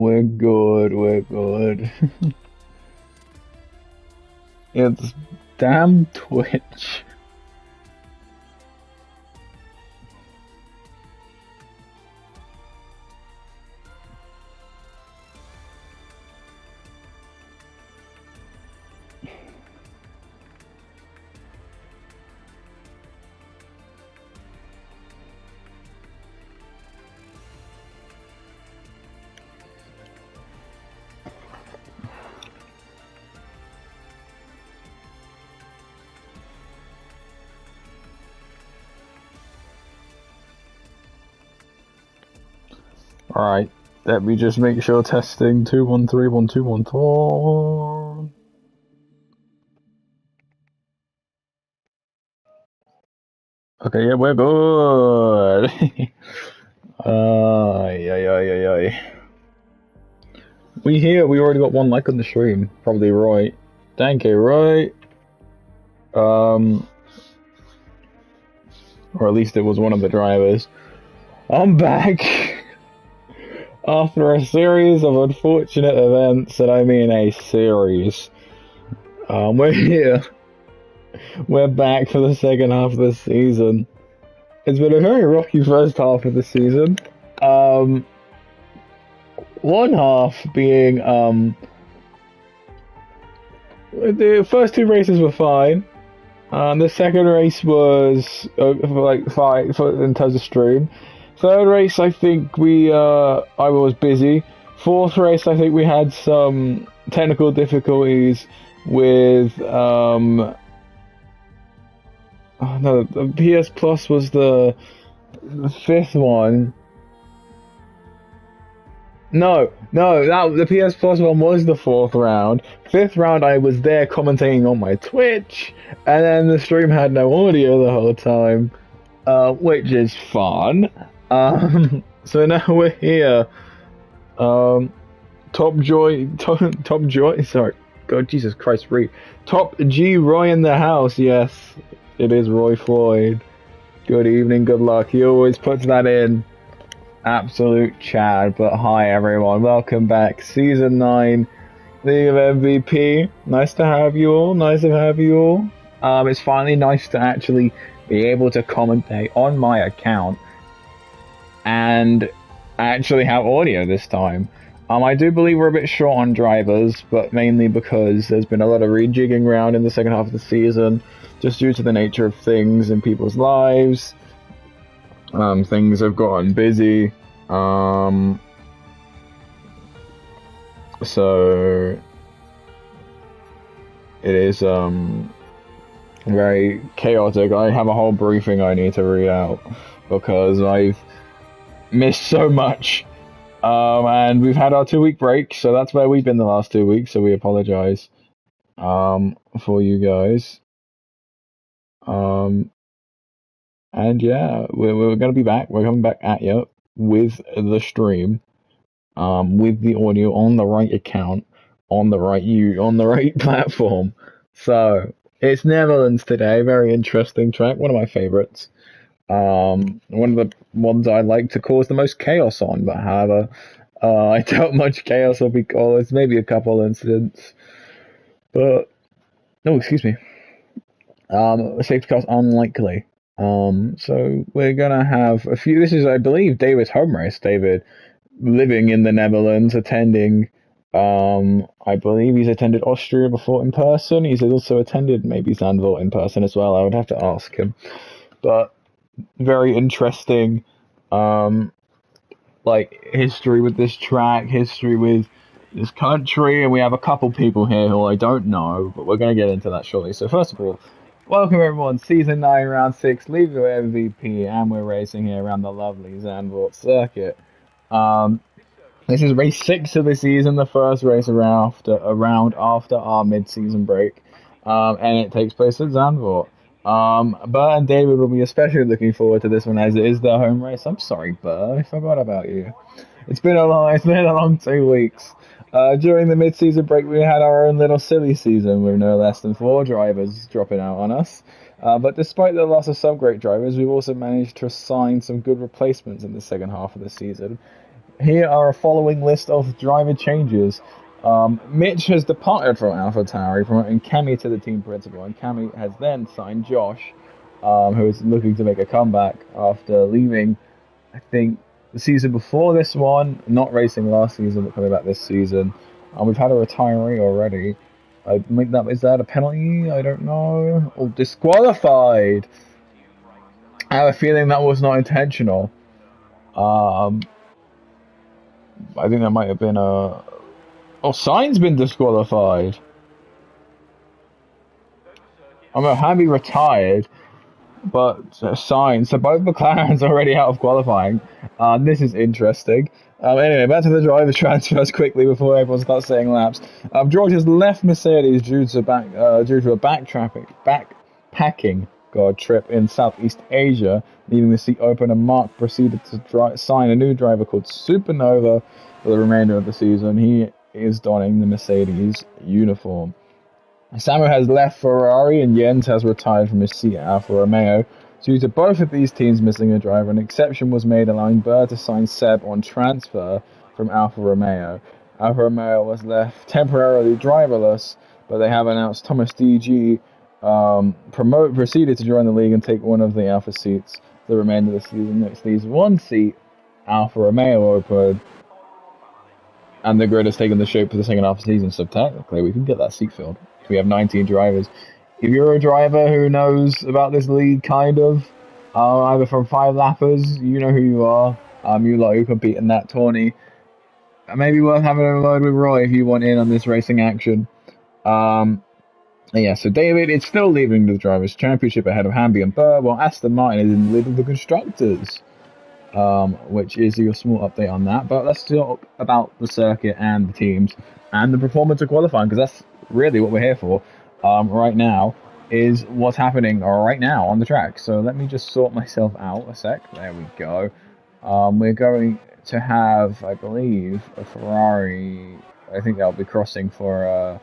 We're good, we're good. It's damn Twitch. Alright, let me just make sure testing 213 1214. Okay, yeah, we're good. Ay, ay, ay, ay, ay. We here, we already got one like on the stream. Probably right. Thank you, right? Um, or at least it was one of the drivers. I'm back after a series of unfortunate events, and I mean a series. We're here. We're back for the second half of the season. It's been a very rocky first half of the season. One half being the first two races were fine. The second race was like fine in terms of stream. Third race, I think I was busy. Fourth race, I think we had some technical difficulties with no, the PS Plus was the fifth one. No, the PS Plus one was the fourth round. Fifth round, I was there commentating on my Twitch, and then the stream had no audio the whole time, which is fun. So now we're here. Top Joy, sorry, God, Jesus Christ, read. Top G Roy in the house, yes, it is Roy Floyd. Good evening, good luck. He always puts that in. Absolute Chad, but hi everyone, welcome back. Season 9, League of MVP. Nice to have you all, It's finally nice to actually be able to commentate on my account and actually have audio this time. I do believe we're a bit short on drivers, but mainly because there's been a lot of rejigging around in the second half of the season, just due to the nature of things in people's lives. Things have gotten busy. So it is very chaotic. I have a whole briefing I need to read out because I've missed so much. And we've had our 2-week break, so that's where we've been the last 2 weeks, so we apologize for you guys. And yeah, we're going to be back. We're coming back at you with the stream, with the audio on the right account, on the right platform. So it's Netherlands today. Very interesting track. One of my favorites. One of the ones I like to cause the most chaos on, but however, I doubt much chaos will be caused. Maybe a couple incidents, but no, excuse me. Safety cars unlikely. So we're gonna have a few. This is, I believe, David's home race. David, living in the Netherlands, attending. I believe he's attended Austria before in person. He's also attended maybe Zanvoort in person as well. I would have to ask him, but very interesting. Like history with this track, history with this country, and we have a couple people here who I don't know, but we're gonna get into that shortly. So first of all, welcome everyone, Season 9, Round 6, League of MVP, and we're racing here around the lovely Zanvoort circuit. This is race 6 of the season, the first race around after our mid-season break, and it takes place at Zanvoort. Bert and David will be especially looking forward to this one as it is their home race. I'm sorry, Bert, I forgot about you. It's been a long 2 weeks. During the mid-season break, we had our own little silly season with no less than 4 drivers dropping out on us. But despite the loss of some great drivers, we've also managed to sign some good replacements in the second half of the season. here are a following list of driver changes. Mitch has departed from AlphaTauri, promoting Cammy to the team principal, and Cammy has then signed Josh, who is looking to make a comeback after leaving, I think, the season before this one, not racing last season, but coming back this season. We've had a retiree already. Is that a penalty? I don't know. Or disqualified. I have a feeling that was not intentional. I think that might have been a. Oh, Sainz been disqualified. I'm happy retired, but Sainz. So both McLaren's already out of qualifying. This is interesting. Anyway, back to the driver transfers quickly before everyone starts saying laps. George has left Mercedes due to a backpacking trip in Southeast Asia, leaving the seat open, and Mark proceeded to sign a new driver called Supernova for the remainder of the season. He is donning the Mercedes uniform. Samu has left Ferrari, and Jens has retired from his seat at Alfa Romeo. Due to both of these teams missing a driver, an exception was made, allowing Burr to sign Seb on transfer from Alfa Romeo. Alfa Romeo was left temporarily driverless, but they have announced Thomas DG proceeded to join the league and take one of the Alfa seats for the remainder of the season. Next leaves one seat, Alfa Romeo open, and the grid has taken the shape for the second half of the season, so technically we can get that seat filled. We have 19 drivers. If you're a driver who knows about this league, kind of, either from 5 lappers, you know who you are. You lot who compete in that tourney. Maybe worth having a word with Roy if you want in on this racing action. Yeah, so David is still leading the Drivers' Championship ahead of Hamby and Burr, while Aston Martin is in the lead of the Constructors. Which is your small update on that. But let's talk about the circuit and the teams and the performance of qualifying, because that's really what we're here for right now, is what's happening right now on the track. So let me just sort myself out a sec. There we go. We're going to have, I believe, a Ferrari. I think they'll be crossing for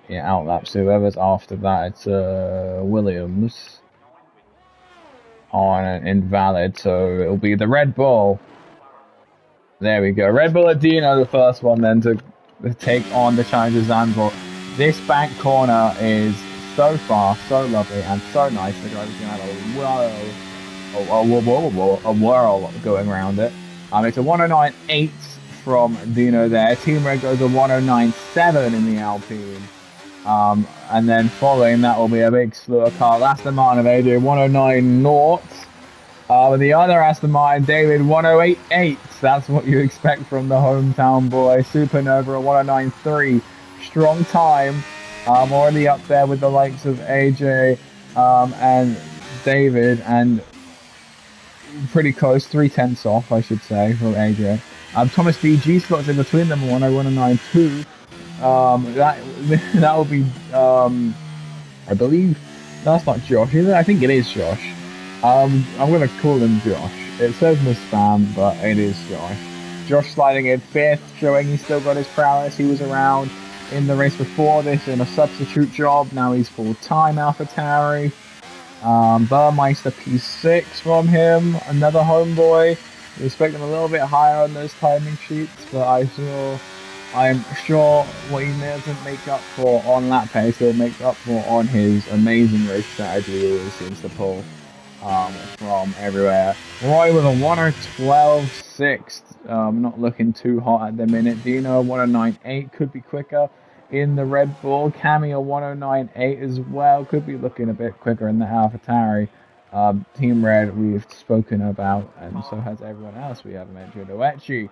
outlap. So whoever's after that, it's Williams on an invalid, so it'll be the Red Bull. There we go. Red Bull at Dino, the first one then to take on the challenger Zanvoort. This bank corner is so fast, so lovely, and so nice. The driver's going to have a whirl going around it. It's a 109.8 from Dino there. Team Red goes a 109.7 in the Alpine. And then following that will be a big slew of cars. Aston Martin, they do 109 nought. The other Aston Martin, David, 108.8. That's what you expect from the hometown boy. Supernova at 109.3. Strong time. Already up there with the likes of AJ and David, and pretty close, 3/10 off, I should say, from AJ. Thomas DG slots in between them, 101.92. That will be, I believe, that's not Josh, is it? I think it is Josh. I'm going to call him Josh. It says Miss Spam, but it is Josh. Josh sliding in 5th, showing he's still got his prowess. He was around in the race before this in a substitute job. Now he's full-time AlphaTauri. Burmeister P6 from him, another homeboy. We expect him a little bit higher on those timing sheets, but I'm sure what he doesn't make up for on lap pace, he'll make up for on his amazing race strategy he always seems to pull from everywhere. Roy with a 112.6, not looking too hot at the minute. Dino 109.8, could be quicker in the Red Bull. Cammy a 109.8 as well, could be looking a bit quicker in the AlphaTauri. Team Red we've spoken about, and so has everyone else we have mentioned. Oechi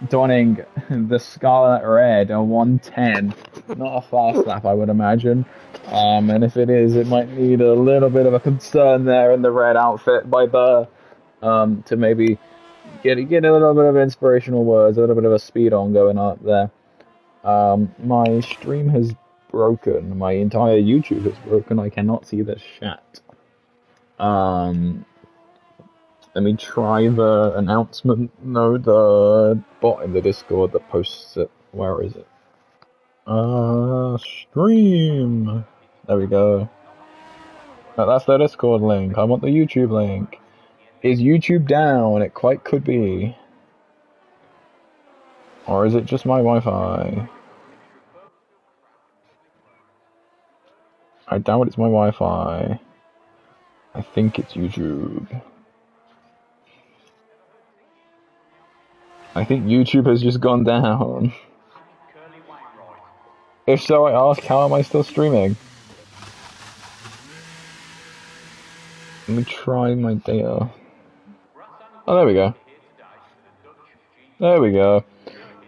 donning the Scarlet Red, a 110. Not a fast lap, I would imagine. And if it is, it might need a little bit of a concern there in the red outfit by Burr to maybe get a little bit of inspirational words, a little bit of a speed on going up there. My stream has broken. My entire YouTube has broken. I cannot see the chat. Let me try the announcement. No, the bot in the Discord that posts it. Where is it? Stream. There we go. That's the Discord link. I want the YouTube link. Is YouTube down? It quite could be. Or is it just my Wi-Fi? I doubt it's my Wi-Fi. I think it's YouTube. I think YouTube has just gone down. If so, I ask, how am I still streaming? Let me try my data. Oh, there we go. There we go.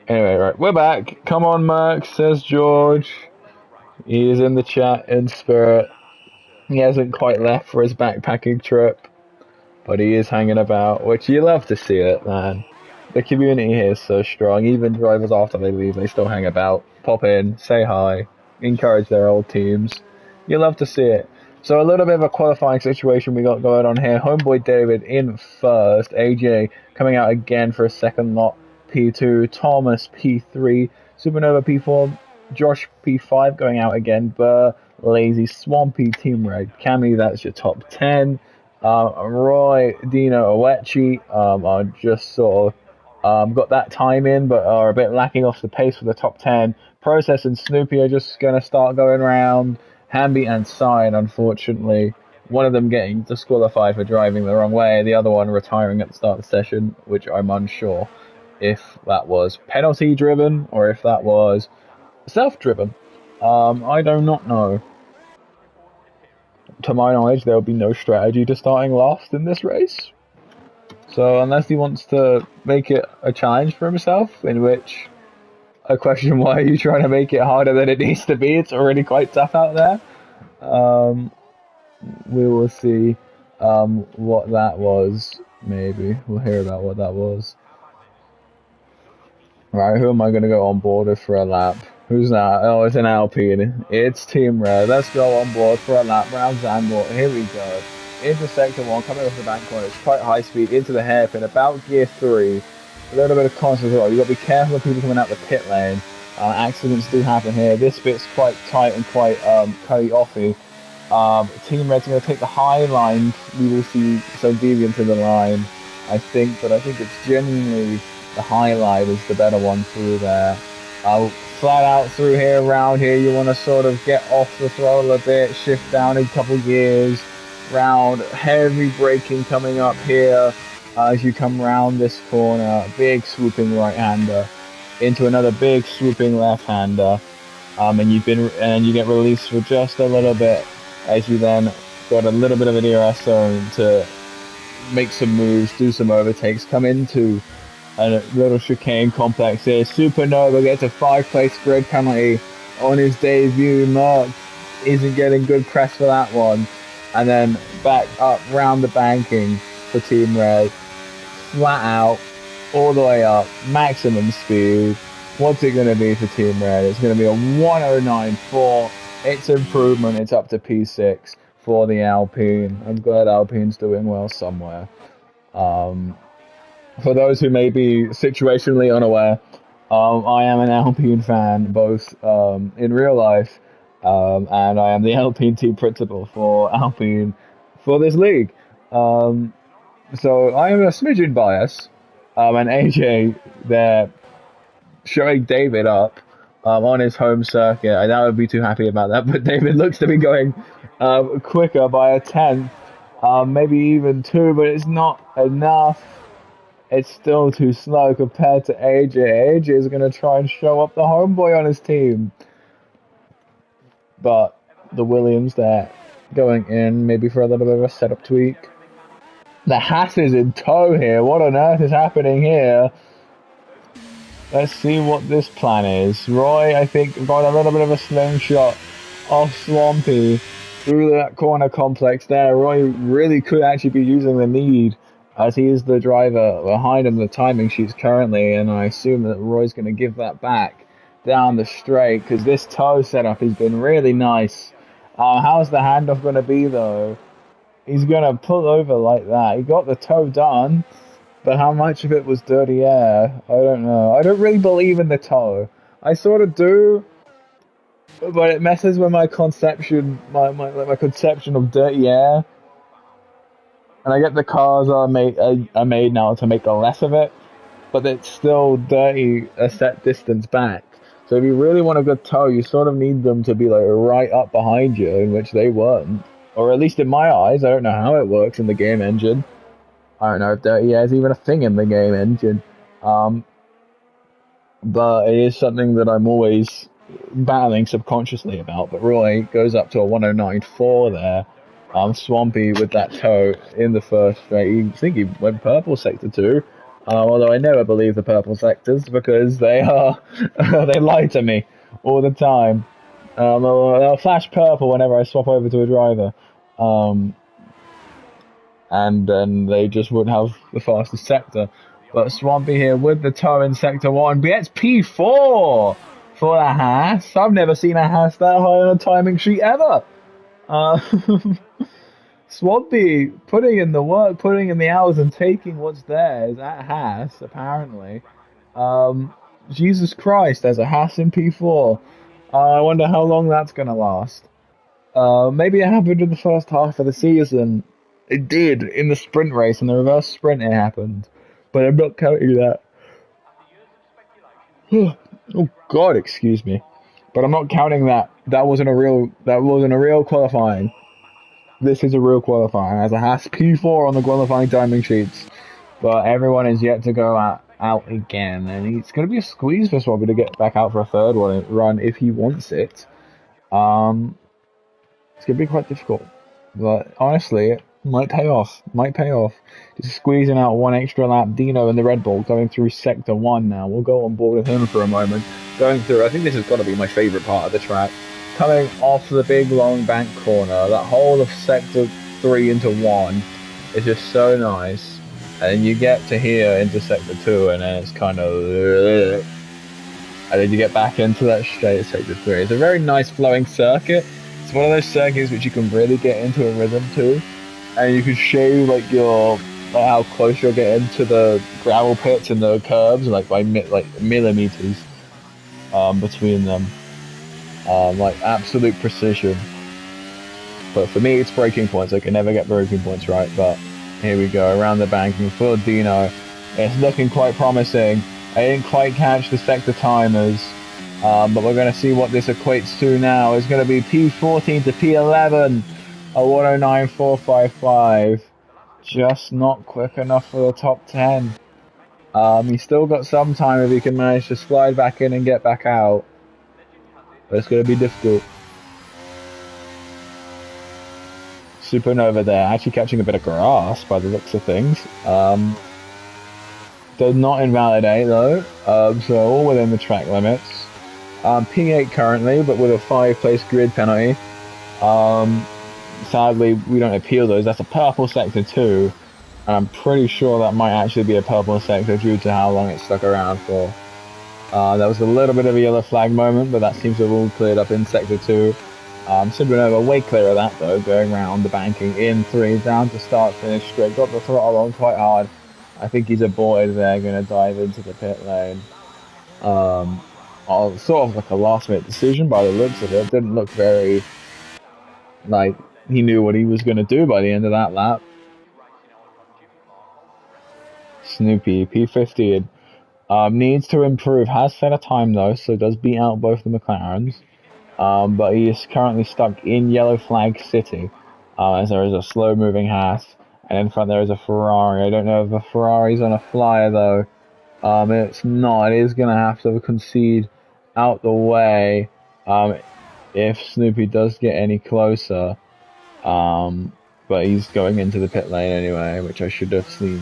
Anyway, right, we're back. Come on, Merc, says George. He is in the chat in spirit. He hasn't quite left for his backpacking trip, but he is hanging about, which you love to see it, man. The community here is so strong. Even drivers after they leave, they still hang about, pop in, say hi, encourage their old teams. You love to see it. So a little bit of a qualifying situation we got going on here. Homeboy David in first, AJ coming out again for a second lot, P2, Thomas P3, Supernova P4, Josh P5 going out again, Burr, Lazy, Swampy, Team Red, Cammy, that's your top 10. Roy, Dino, Owechi are just sort of got that time in, but are a bit lacking off the pace for the top 10. Process and Snoopy are just going to start going around. Hamby and Sign, unfortunately, one of them getting disqualified for driving the wrong way, the other one retiring at the start of the session, which I'm unsure if that was penalty driven or if that was self-driven. I do not know. To my knowledge, there will be no strategy to starting last in this race. So unless he wants to make it a challenge for himself, in which I question why are you trying to make it harder than it needs to be, it's already quite tough out there. We will see what that was, maybe. We'll hear about what that was. Right, who am I going to go on board with for a lap? Who's that? Oh, it's an Alpine. It's Team Red. Let's go on board for a lap round Zanvoort. Here we go. Into sector 1, coming off the bank corner. It's quite high speed into the hairpin, about gear 3. A little bit of constant as well. You've got to be careful of people coming out the pit lane. Accidents do happen here. This bit's quite tight and quite cutty-offy. Team Red's going to take the high line. We will see some deviance in the line, I think, but I think it's genuinely the high line is the better one through there. Flat out through here, around here, you want to sort of get off the throttle a bit, shift down a couple gears, round, heavy braking coming up here as you come round this corner, big swooping right-hander into another big swooping left-hander, and you get released for just a little bit as you then got a little bit of an DRS zone to make some moves, do some overtakes, come into a little chicane complex here. Supernova gets a 5-place grid penalty on his debut. Mark isn't getting good press for that one. And then back up round the banking for Team Red. Flat out, all the way up, maximum speed. What's it going to be for Team Red? It's going to be a 109.4. It's improvement. It's up to P6 for the Alpine. I'm glad Alpine's doing well somewhere. For those who may be situationally unaware, I am an Alpine fan, both in real life, and I am the Alpine team principal for Alpine for this league. So I am a smidgen biased, and AJ there showing David up on his home circuit. I now would be too happy about that, but David looks to be going quicker by a tenth, maybe even 2, but it's not enough. It's still too slow compared to AJ. AJ is going to try and show up the homeboy on his team. But the Williams there going in, maybe for a little bit of a setup tweak. The Haas is in tow here. What on earth is happening here? Let's see what this plan is. Roy, I think, got a little bit of a slingshot off Swampy through that corner complex there. Roy really could actually be using the lead, as he is the driver behind him, the timing sheets currently, and I assume that Roy's going to give that back down the straight, because this toe setup has been really nice. How's the handoff going to be, though? He's going to pull over like that. He got the toe done, but how much of it was dirty air? I don't know. I don't really believe in the toe. I sort of do, but it messes with my conception, my conception of dirty air. And I get the cars are made now to make the less of it, but it's still dirty a set distance back. So if you really want a good tow, you sort of need them to be like right up behind you, in which they weren't. Or at least in my eyes, I don't know how it works in the game engine. I don't know if dirty air is even a thing in the game engine. Um, but it is something that I'm always battling subconsciously about. But Roy goes up to a 109.4 there. Swampy with that toe in the first straight. I think he went purple sector 2. Although I never believe the purple sectors because they are they lie to me all the time. They'll flash purple whenever I swap over to a driver. And then they just wouldn't have the fastest sector. But Swampy here with the toe in sector 1 gets P4 for a Haas. I've never seen a Haas that high on a timing sheet ever. Swampy putting in the work, putting in the hours and taking what's theirs at Haas, apparently. Jesus Christ, there's a Haas in P4. I wonder how long that's going to last. Maybe it happened in the first half of the season. It did in the sprint race, in the reverse sprint it happened. But I'm not counting that. Oh God, excuse me. But I'm not counting that. That wasn't a real qualifying. This is a real qualifying. As a Haas P4 on the qualifying timing sheets. But everyone is yet to go out again. And it's going to be a squeeze for Swabby to get back out for a third run if he wants it. It's going to be quite difficult. But honestly, it might pay off. Just squeezing out one extra lap. Dino in the Red Bull going through sector 1 now. We'll go on board with him for a moment. Going through, I think this has got to be my favourite part of the track. Coming off the big long bank corner, that whole of sector 3 into 1 is just so nice. And then you get to here into sector 2 and then it's kind of... And then you get back into that straight sector 3. It's a very nice flowing circuit. It's one of those circuits which you can really get into a rhythm to. And you can show like how close you're getting to the gravel pits and the curbs, like by millimeters between them. Like absolute precision. But for me, it's braking points. I can never get braking points right. But here we go, around the banking for Dino. It's looking quite promising. I didn't quite catch the sector timers. But we're going to see what this equates to now. It's going to be P14 to P11. A 109.455. Just not quick enough for the top 10. He's still got some time if he can manage to slide back in and get back out. But it's going to be difficult. Supernova there, actually catching a bit of grass by the looks of things. Does not invalidate though, so all within the track limits. P8 currently, but with a 5-place grid penalty. Sadly, we don't appeal those. That's a purple sector 2, and I'm pretty sure that might actually be a purple sector due to how long it stuck around for. There was a little bit of a yellow flag moment, but that seems to have all cleared up in sector 2. Supernova way clear of that though, going around the banking in 3, down to start, finish straight, got the throttle on quite hard. I think he's aborted there, going to dive into the pit lane. Sort of like a last minute decision by the looks of it. Didn't look very like he knew what he was going to do by the end of that lap. Snoopy, P15. Needs to improve. Has set a time though, so does beat out both the McLarens. But he is currently stuck in Yellow Flag City, as there is a slow-moving Haas, and in front there is a Ferrari. I don't know if the Ferrari's on a flyer though. It's not. It is going to have to concede out the way if Snoopy does get any closer. But he's going into the pit lane anyway, which I should have seen,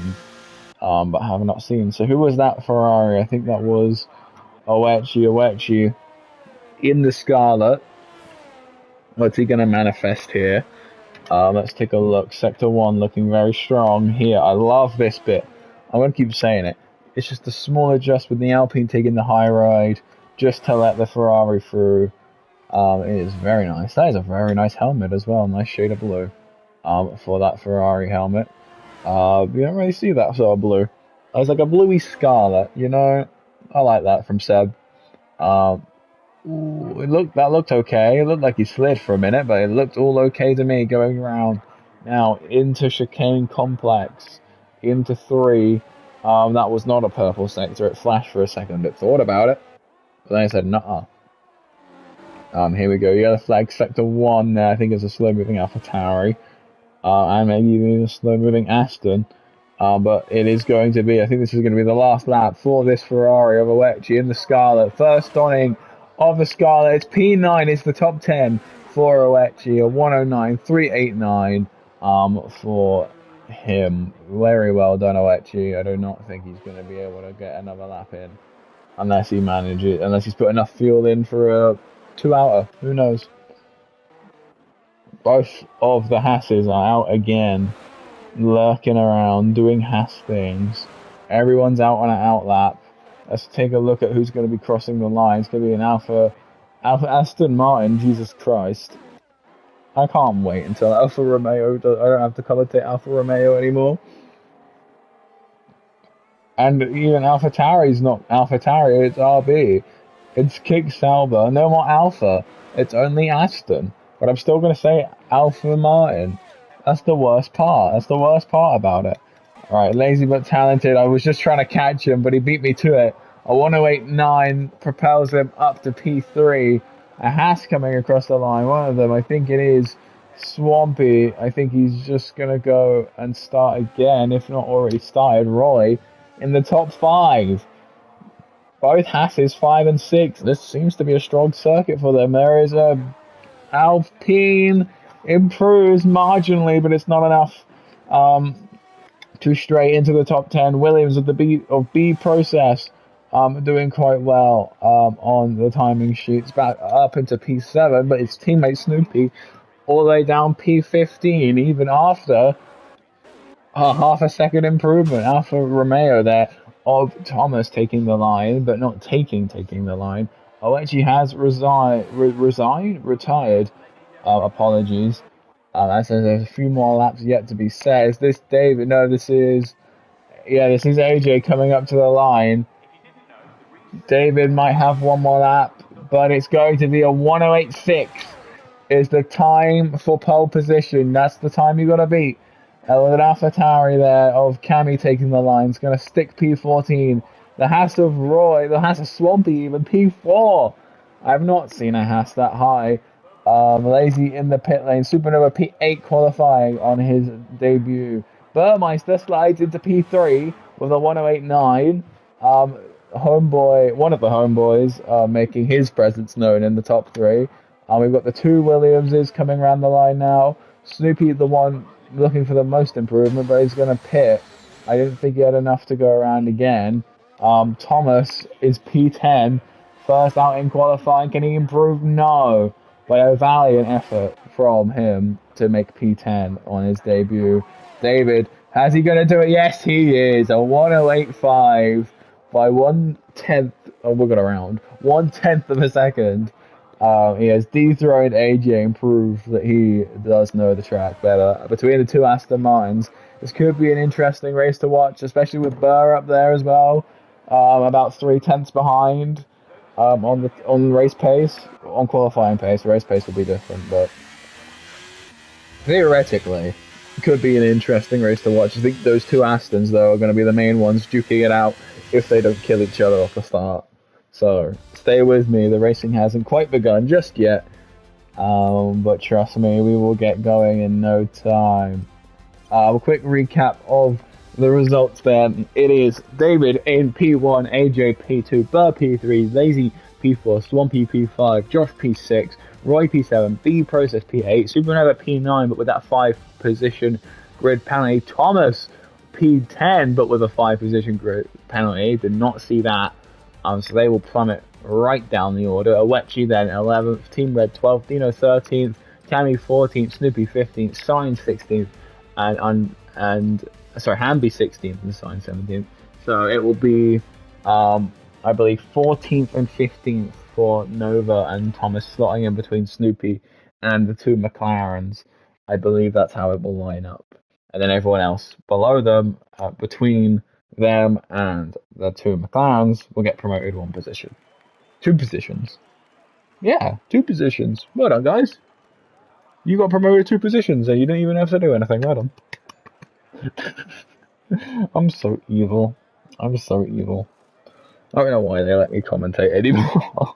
but have not seen. So who was that Ferrari? I think that was Oechi in the Scarlet. What's he going to manifest here? Let's take a look. Sector 1 looking very strong here. I love this bit. I'm going to keep saying it. It's just a small adjustment. The Alpine taking the high ride just to let the Ferrari through. It is very nice. That is a very nice helmet as well. Nice shade of blue for that Ferrari helmet. You don't really see that sort of blue. It's like a bluey scarlet, you know. I like that from Seb. That looked okay. It looked like he slid for a minute, but it looked all okay to me going around. Now into chicane complex, into 3. That was not a purple sector. It flashed for a second. It thought about it, but then it said, "Nuh-uh." Here we go. Yellow flag sector 1 there. I think it's a slow-moving AlphaTauri. And maybe even a slow-moving Aston. But it is going to be, I think this is going to be the last lap for this Ferrari of Oechi in the Scarlet. First donning of the Scarlet. It's P9. It's the top 10 for Oechi. A 109.389 for him. Very well done, Oechi. I do not think he's going to be able to get another lap in. Unless he's put enough fuel in for a 2-outer. Who knows? Both of the Hasses are out again, lurking around, doing Hass things. Everyone's out on an out lap. Let's take a look at who's going to be crossing the line. It's going to be an Alpha Aston Martin, Jesus Christ. I can't wait until Alfa Romeo, I don't have to commentate Alfa Romeo anymore. And even AlphaTauri's not AlphaTauri, it's RB. It's Kick Sauber, no more Alpha. It's only Aston. But I'm still going to say Alpha Martin. That's the worst part. That's the worst part about it. Alright, lazy but talented. I was just trying to catch him, but he beat me to it. A 108.9 propels him up to P3. A Haas coming across the line. One of them, I think it is Swampy. I think he's just going to go and start again, if not already started. Roy in the top 5. Both Hasses 5 and 6. This seems to be a strong circuit for them. There is a Alpine improves marginally, but it's not enough to stray into the top 10. Williams of the B process doing quite well on the timing sheets, back up into P7, but his teammate Snoopy all the way down P15, even after half a second improvement. Alfa Romeo there of Thomas taking the line, but not taking the line. Oechi has retired. Apologies. There's a few more laps yet to be set. Is this David? No, this is AJ coming up to the line. David might have one more lap, but it's going to be a 108.6 is the time for pole position. That's the time you got to beat. With an AlphaTauri there of Cammy taking the line. It's going to stick P14. The Haas of Roy, the Haas of Swampy, even P4. I've not seen a Haas that high. Lazy in the pit lane. Supernova P8 qualifying on his debut. Burmeister slides into P3 with a 108.9. Homeboy, one of the homeboys, making his presence known in the top 3. We've got the 2 Williamses coming around the line now. Snoopy, the one looking for the most improvement, but he's going to pit. I didn't think he had enough to go around again. Thomas is P10. First out in qualifying. Can he improve? No. But a valiant effort from him to make P10 on his debut. David, how's he going to do it? Yes, he is. A 108.5 by 1/10. Oh, we'll go around. 1/10 of a second. He has dethroned AJ and proved that he does know the track better. Between the 2 Aston Martins, this could be an interesting race to watch, especially with Burr up there as well. About 3/10 behind on race pace, on qualifying pace. Race pace will be different, but theoretically, it could be an interesting race to watch. I think those 2 Astons, though, are going to be the main ones duking it out if they don't kill each other off the start. So, stay with me. The racing hasn't quite begun just yet. But trust me, we will get going in no time. A quick recap of the results then. It is David in P1, AJ P2, Burr P3, Lazy P4, Swampy P5, Josh P6, Roy P7, B Process P8, Supernova P9, but with that 5-position grid penalty. Thomas P10, but with a 5-position grid penalty. Did not see that. So they will plummet right down the order. Oechi then 11th, Team Red 12th, Dino 13th, Cammy 14th, Snoopy 15th, Sign 16th, and Hamby 16th and Sign 17th. So it will be, I believe, 14th and 15th for Nova and Thomas, slotting in between Snoopy and the 2 McLarens. I believe that's how it will line up. And then everyone else below them, between them and the 2 McLarens, will get promoted 1 position. 2 positions. Yeah, 2 positions. Well done, guys. You got promoted 2 positions and you didn't even have to do anything. Well done. I'm so evil. I'm just so evil. I don't know why they let me commentate anymore.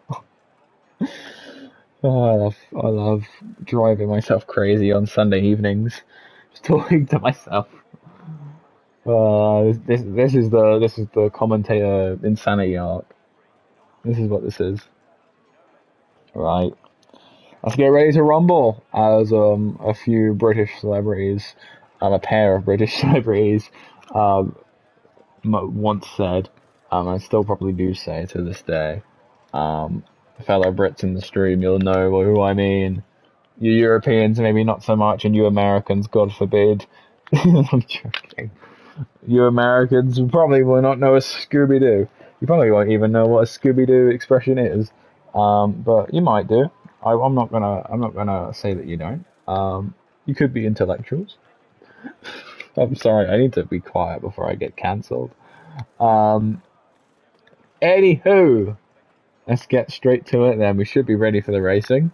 Oh, I love driving myself crazy on Sunday evenings, just talking to myself. This is the commentator insanity arc. This is what this is. Right. Let's get ready to rumble. As a few British celebrities, a pair of British celebrities, um, once said, I still probably do say to this day, um, fellow Brits in the stream, you'll know who I mean. You Europeans, maybe not so much, and you Americans, God forbid. I'm joking. You Americans probably will not know a Scooby Doo. You probably won't even know what a Scooby Doo expression is, but you might do. I'm not gonna say that you don't. You could be intellectuals. I'm sorry, I need to be quiet before I get cancelled. Um, Anywho, let's get straight to it. Then we should be ready for the racing.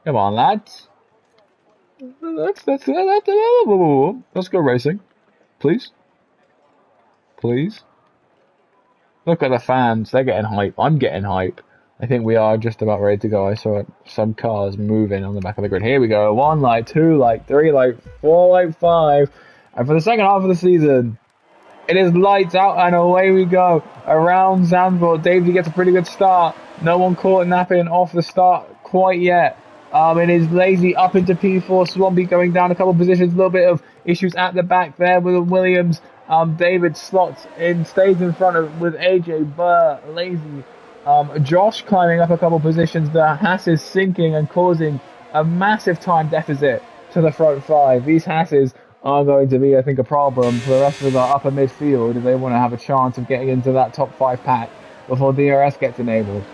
Come on, lads. Let's go racing, please, please. Look at the fans, they're getting hype. I'm getting hype. I think we are just about ready to go. I saw some cars moving on the back of the grid. Here we go. 1 light, 2 light, 3 light, 4 light, 5. And for the second half of the season, it is lights out and away we go. Around Zanvoort, Davey gets a pretty good start. No one caught napping off the start quite yet. It is Lazy up into P4. Swampy going down a couple of positions. A little bit of issues at the back there with Williams. David slots in, stays in front of with AJ Burr, Lazy. Josh climbing up a couple of positions. The Haas is sinking and causing a massive time deficit to the front five. These Hasses are going to be, I think, a problem for the rest of the upper midfield if they want to have a chance of getting into that top 5 pack before DRS gets enabled.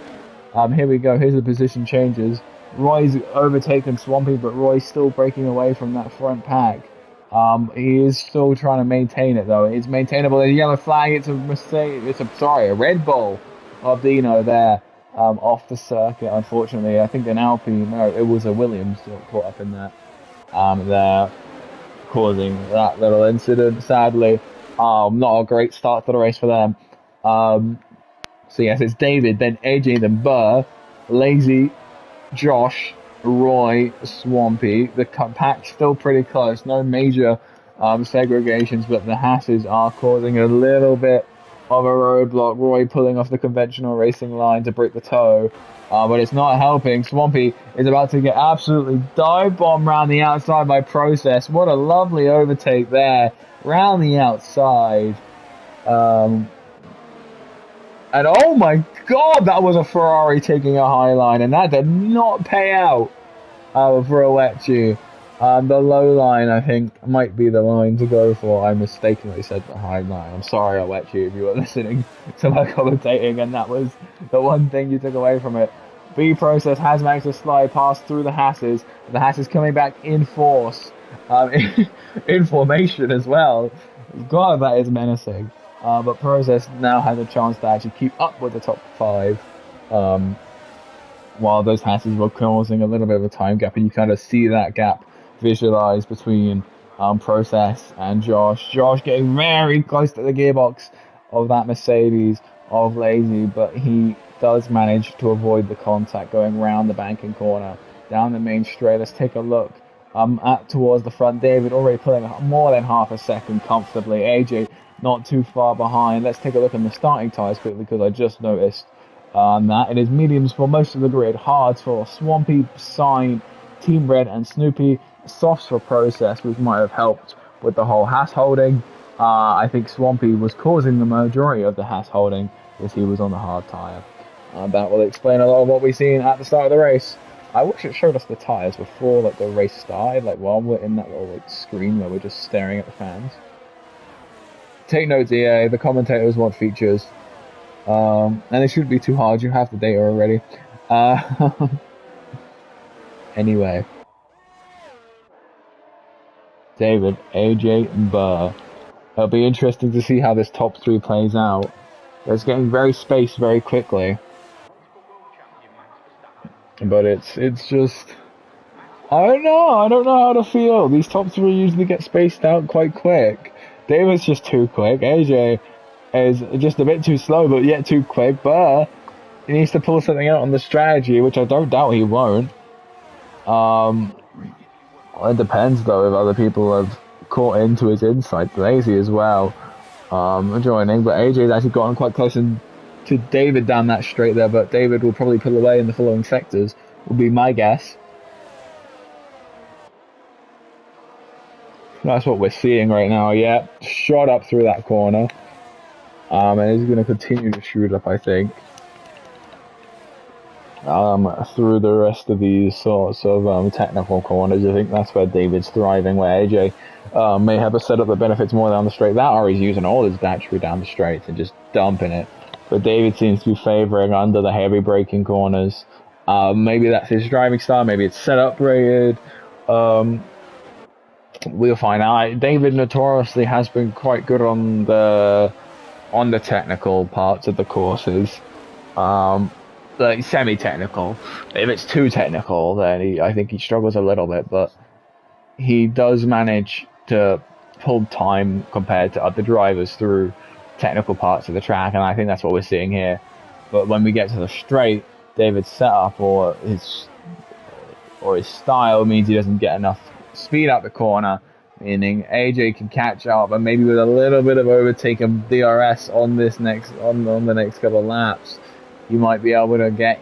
Here we go. Here's the position changes. Roy's overtaken Swampy, but Roy's still breaking away from that front pack. He is still trying to maintain it, though. It's maintainable. There's a yellow flag. It's a mistake. A Red Bull of Dino there off the circuit, unfortunately. I think an Alpine, no, it was a Williams caught up in that. There, causing that little incident, sadly. Not a great start to the race for them. So yes, it's David, then AJ, then Burr, Lazy, Josh, Roy, Swampy. The pack's still pretty close. No major segregations, but the Hasses are causing a little bit of a roadblock. Roy pulling off the conventional racing line to break the toe. But it's not helping. Swampy is about to get absolutely dive bomb round the outside by Process. What a lovely overtake there. Round the outside. And oh my god, that was a Ferrari taking a high line, and that did not pay out for Owechi. The low line, I think, might be the line to go for. I mistakenly said the high line. I'm sorry, Owechi, if you were listening to my commentating, and that was the one thing you took away from it. B Process has managed to slide past through the Hasses. The Hasses coming back in force, in formation as well. God, that is menacing. But Process now has a chance to actually keep up with the top 5, while those Hasses were causing a little bit of a time gap, and you kind of see that gap visualized between Process and Josh. Josh getting very close to the gearbox of that Mercedes of Lazy, but he does manage to avoid the contact going round the banking corner, down the main straight. Let's take a look towards the front. David already pulling more than half a second comfortably. AJ not too far behind. Let's take a look at the starting tyres quickly, because I just noticed that it is mediums for most of the grid, hards for Swampy, Sign, Team Red and Snoopy, softs for Process, which might have helped with the whole Haas holding. I think Swampy was causing the majority of the Haas holding as he was on the hard tyre. That will explain a lot of what we've seen at the start of the race. I wish it showed us the tyres before the race started, while we're in that little screen where we're just staring at the fans. Take notes, EA, the commentators want features. And it shouldn't be too hard, you have the data already. Anyway. David, AJ, Burr. It'll be interesting to see how this top 3 plays out. It's getting very spaced very quickly. But it's just... I don't know how to feel. These top 3 usually get spaced out quite quick. David's just too quick. AJ is just a bit too slow, but yet too quick. But he needs to pull something out on the strategy, which I don't doubt he won't. It depends though if other people have caught into his insight. Lazy as well, joining, but AJ's actually gotten quite close to David down that straight there. But David will probably pull away in the following sectors. Will be my guess. That's what we're seeing right now. Yeah, shot up through that corner, and he's going to continue to shoot up, I think. Through the rest of these sorts of technical corners. I think that's where David's thriving, where AJ may have a setup that benefits more down the straight. That or he's using all his battery down the straight and just dumping it. But David seems to be favouring under the heavy braking corners. Maybe that's his driving style, maybe it's setup rated. We'll find out. David notoriously has been quite good on the technical parts of the courses. Like semi-technical. If it's too technical, then I think he struggles a little bit, but he does manage to pull time compared to other drivers through technical parts of the track, and I think that's what we're seeing here. But when we get to the straight, David's setup or his style means he doesn't get enough speed out the corner, meaning AJ can catch up, and maybe with a little bit of overtaking DRS on the next couple of laps, you might be able to get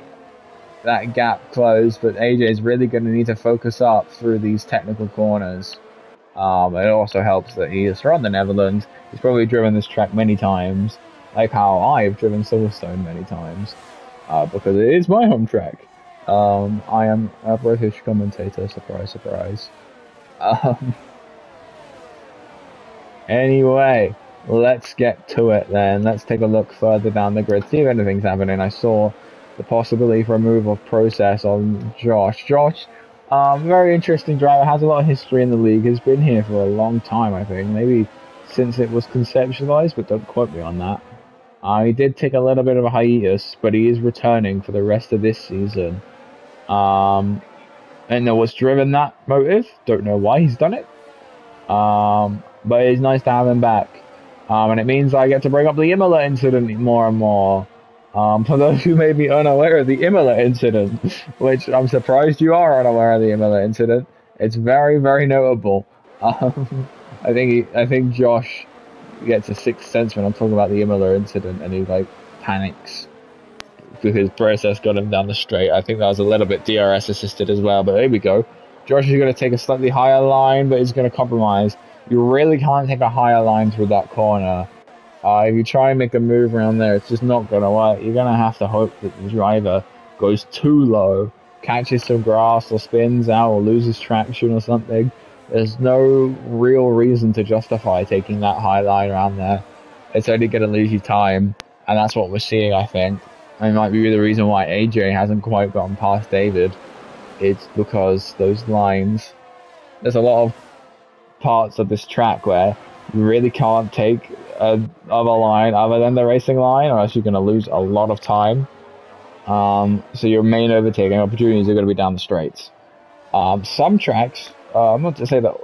that gap closed, but AJ is really going to need to focus up through these technical corners. It also helps that he is from the Netherlands. He's probably driven this track many times, like how I've driven Silverstone many times, because it is my home track. I am a British commentator, surprise, surprise. Anyway, let's get to it then. Let's take a look further down the grid, see if anything's happening. I saw the possibility for a move of process on Josh. Josh, very interesting driver, has a lot of history in the league, has been here for a long time, I think, maybe since it was conceptualized, but don't quote me on that. He did take a little bit of a hiatus, but he is returning for the rest of this season. And there was driven that motive, don't know why he's done it. But it's nice to have him back. And it means I get to bring up the Imola incident more and more. For those who may be unaware of the Imola incident, which I'm surprised you are unaware of the Imola incident, it's very, very notable. I think Josh gets a sixth sense when I'm talking about the Imola incident, and he panics because process got him down the straight. I think that was a little bit DRS assisted as well, but here we go. Josh is going to take a slightly higher line, but he's going to compromise. You really can't take a higher line through that corner. If you try and make a move around there, it's just not going to work. You're going to have to hope that the driver goes too low, catches some grass or spins out or loses traction or something. There's no real reason to justify taking that high line around there. It's only going to lose you time, and that's what we're seeing, I think. And it might be the reason why AJ hasn't quite gotten past David. It's because those lines, there's a lot of parts of this track where you really can't take other line other than the racing line, or else you're going to lose a lot of time. So your main overtaking opportunities are going to be down the straights. Some tracks, I'm not to say that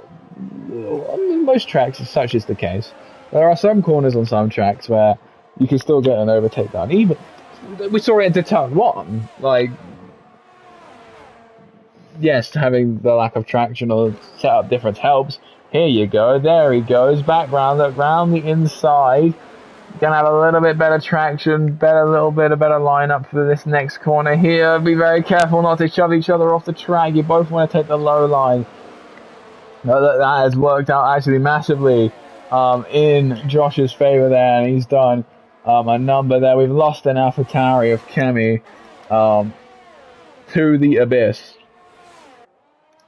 most tracks as such is the case. There are some corners on some tracks where you can still get an overtake down. Even we saw it into turn one. Yes, having the lack of traction or setup difference helps. Here you go. There he goes. Back round the inside. Gonna have a little bit better traction, little bit of better lineup for this next corner here. Be very careful not to shove each other off the track. You both want to take the low line. That has worked out actually massively in Josh's favour there, and he's done a number there. We've lost an AlphaTauri of Kemi to the abyss.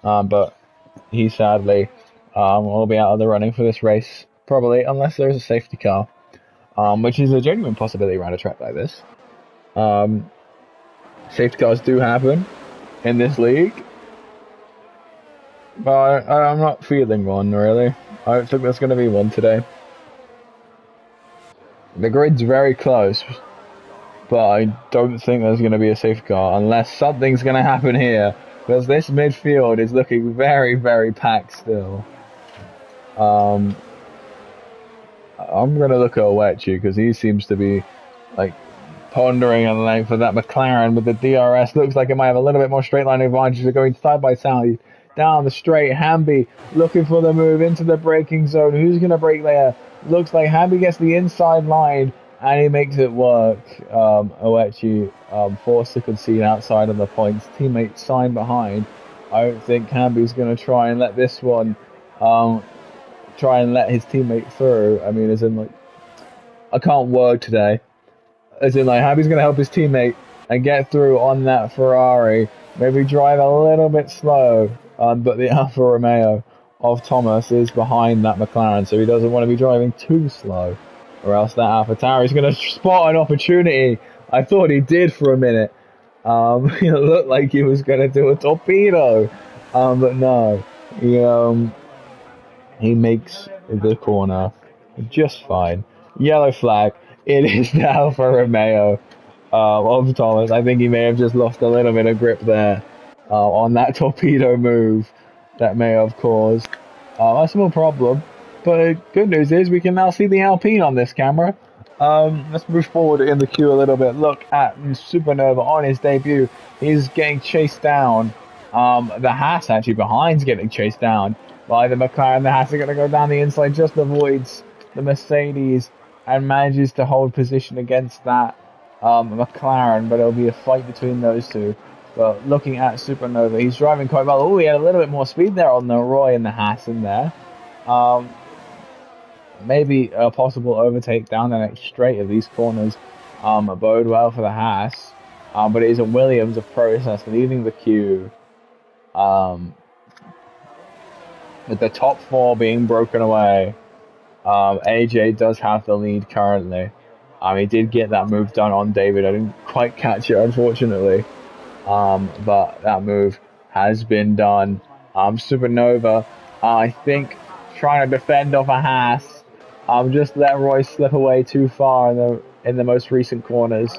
But he sadly will be out of the running for this race, probably, unless there's a safety car, which is a genuine possibility around a track like this. Safety cars do happen in this league, but I'm not feeling one, really. I don't think there's going to be one today. The grid's very close, but I don't think there's going to be a safety car unless something's going to happen here, because this midfield is looking very, very packed still. I'm gonna look at Owechi because he seems to be like pondering on the length of that McLaren with the DRS. Looks like it might have a little bit more straight line advantage. They're going side by side down the straight. Hamby looking for the move into the braking zone. Who's going to brake there? Looks like Hamby gets the inside line and he makes it work. Owechi forced to concede outside of the points. Teammate signed behind. I don't think Hamby's going to try and let this one try and let his teammate through. I mean, as in, like, I can't word today. As in, like, Hamby's going to help his teammate and get through on that Ferrari. Maybe drive a little bit slow, but the Alfa Romeo of Thomas is behind that McLaren, so he doesn't want to be driving too slow, or else that AlphaTauri is going to spot an opportunity. I thought he did for a minute. It looked like he was going to do a torpedo, but no. He makes the corner just fine. Yellow flag. It is the Alfa Romeo of Thomas. I think he may have just lost a little bit of grip there on that torpedo move that may have caused a small problem. But good news is we can now see the Alpine on this camera. Let's move forward in the queue a little bit. Look at Supernova on his debut. He's getting chased down. The Haas actually behind's getting chased down by the McLaren. The Haas are going to go down the inside, just avoids the Mercedes and manages to hold position against that McLaren, but it'll be a fight between those two. But looking at Supernova, he's driving quite well. Oh, he had a little bit more speed there on the Roy and the Haas in there. Maybe a possible overtake down the next straight of these corners bode well for the Haas. But it is a Williams of process leading the queue. With the top four being broken away. AJ does have the lead currently. He did get that move done on David. I didn't quite catch it, unfortunately. But that move has been done. Supernova, I think, trying to defend off a Haas. Just let Roy slip away too far in the most recent corners.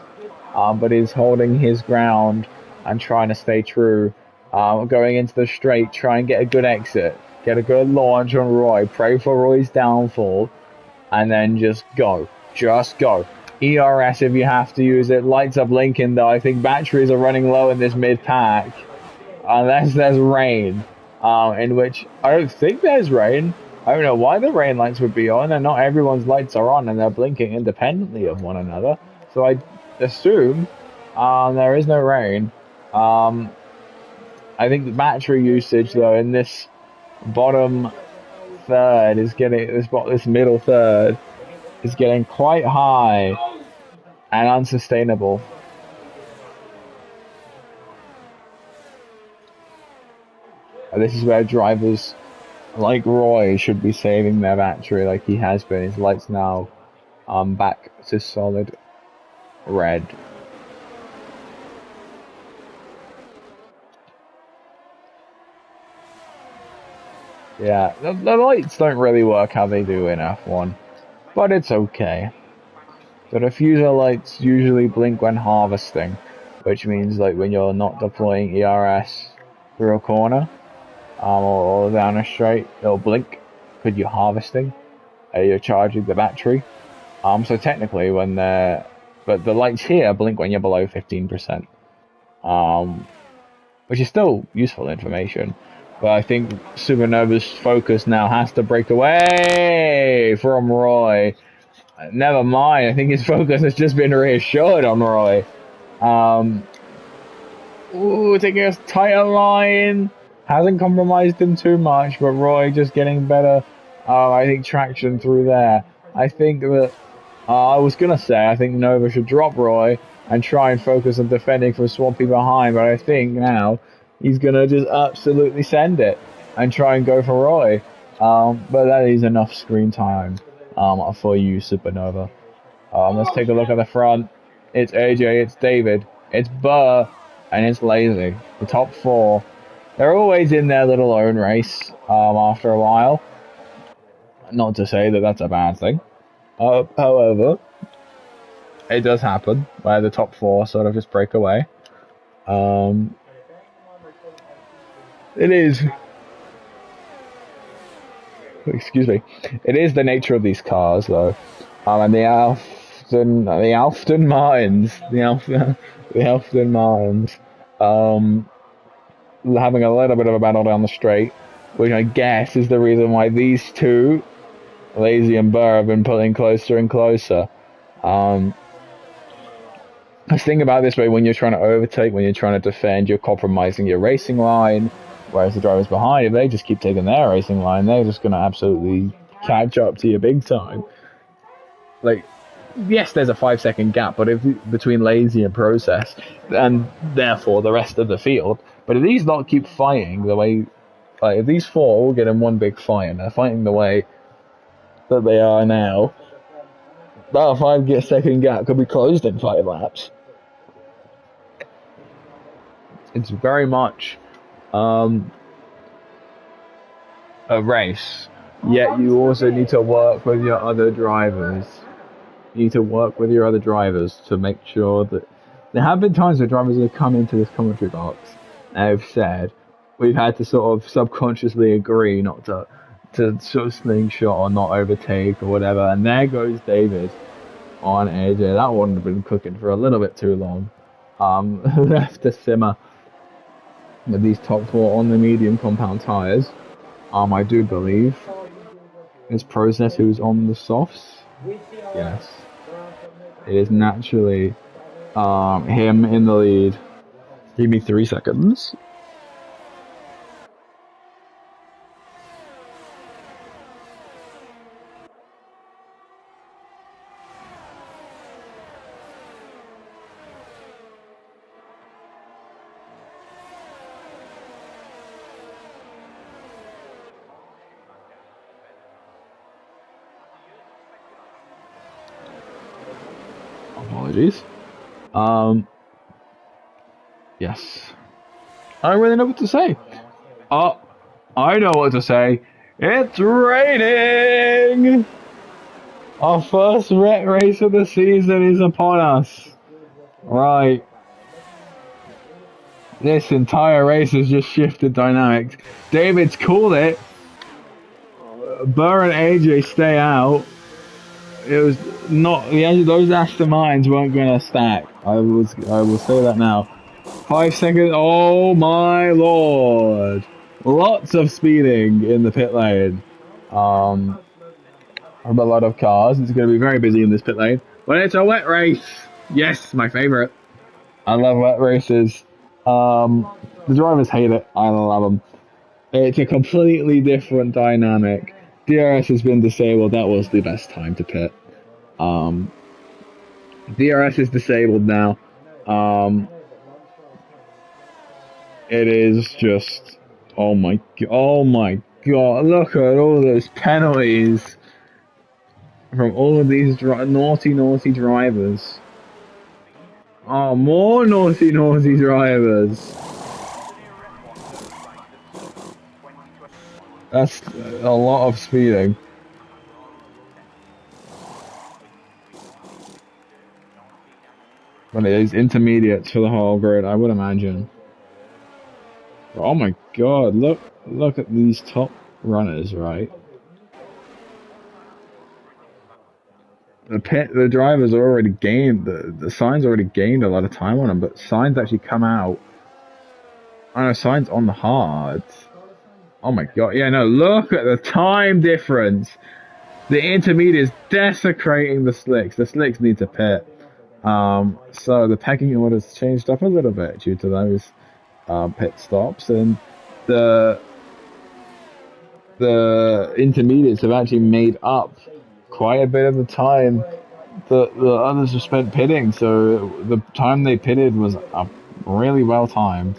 But he's holding his ground and trying to stay true. Going into the straight, try and get a good exit. Get a good launch on Roy. Pray for Roy's downfall. And then just go. Just go. ERS if you have to use it. Lights are blinking though. I think batteries are running low in this mid-pack. Unless there's rain. In which I don't think there's rain. I don't know why the rain lights would be on. And not everyone's lights are on and they're blinking independently of one another. So I assume there is no rain. I think the battery usage though in this bottom third is getting this middle third is getting quite high and unsustainable. And this is where drivers like Roy should be saving their battery like he has been. His lights now back to solid red. Yeah, the lights don't really work how they do in F1, but it's okay. The diffuser lights usually blink when harvesting, which means like when you're not deploying ERS through a corner or down a straight, it'll blink because you're harvesting, you're charging the battery. So technically but the lights here blink when you're below 15%, which is still useful information. But I think Supernova's focus now has to break away from Roy. Never mind, I think his focus has just been reassured on Roy. Taking a tighter line. Hasn't compromised him too much, but Roy just getting better, I think, traction through there. I think that, I think Nova should drop Roy and try and focus on defending from Swampy behind, but I think now he's going to just absolutely send it and try and go for Roy. But that is enough screen time for you, Supernova. Let's take a look at the front. It's AJ, it's David, it's Burr, and it's Lazy. The top four. They're always in their little own race after a while. Not to say that that's a bad thing. However, it does happen where the top four sort of just break away. It is excuse me. It is the nature of these cars, though, and the Alfton Martins, the Alfton Martins, um, having a little bit of a battle down the straight, which I guess is the reason why these two, Lazy and Burr, have been pulling closer and closer. Just think about it this way: when you're trying to overtake, when you're trying to defend, you're compromising your racing line. Whereas the drivers behind, if they just keep taking their racing line, they're just going to absolutely catch up to you big time. Like, yes, there's a 5 second gap, but if between Lazy and Process, and therefore the rest of the field. But if these lot keep fighting the way, like if these four all get in one big fight and they're fighting the way that they are now, that 5 second gap could be closed in 5 laps. It's very much a race. Yet you also need to work with your other drivers. You need to work with your other drivers to make sure that there have been times where drivers have come into this commentary box and have said we've had to sort of subconsciously agree not to sort of slingshot or not overtake or whatever. And there goes David on AJ. That wouldn't have been cooking for a little bit too long. Left to simmer with these top four on the medium compound tyres. I do believe it's Process who's on the softs. Yes. It is naturally him in the lead. Give me 3 seconds. Apologies. Yes. I don't really know what to say. Oh, I know what to say. It's raining! Our first wet race of the season is upon us. Right. This entire race has just shifted dynamics. David's called it. Burr and AJ stay out. It was not those Aston Martins weren't going to stack. I will say that now. 5 seconds. Oh my lord! Lots of speeding in the pit lane. From a lot of cars. It's going to be very busy in this pit lane. But it's a wet race. Yes, my favorite. I love wet races. The drivers hate it. I love them. It's a completely different dynamic. DRS has been disabled. That was the best time to pit. DRS is disabled now. It is just, oh my god! Look at all those penalties from all of these naughty drivers. Oh, more naughty drivers. That's a lot of speeding. But it is intermediates for the whole grid, I would imagine. Oh my god, look at these top runners, right? The drivers already gained, the Signs already gained a lot of time on them, but Signs actually come out. I know, Signs on the hard. Oh my god, yeah, no, look at the time difference. The intermediate is desecrating the slicks. The slicks need to pit. So the pecking order's changed up a little bit due to those pit stops, and the intermediates have actually made up quite a bit of the time that the others have spent pitting. So the time they pitted was really well timed.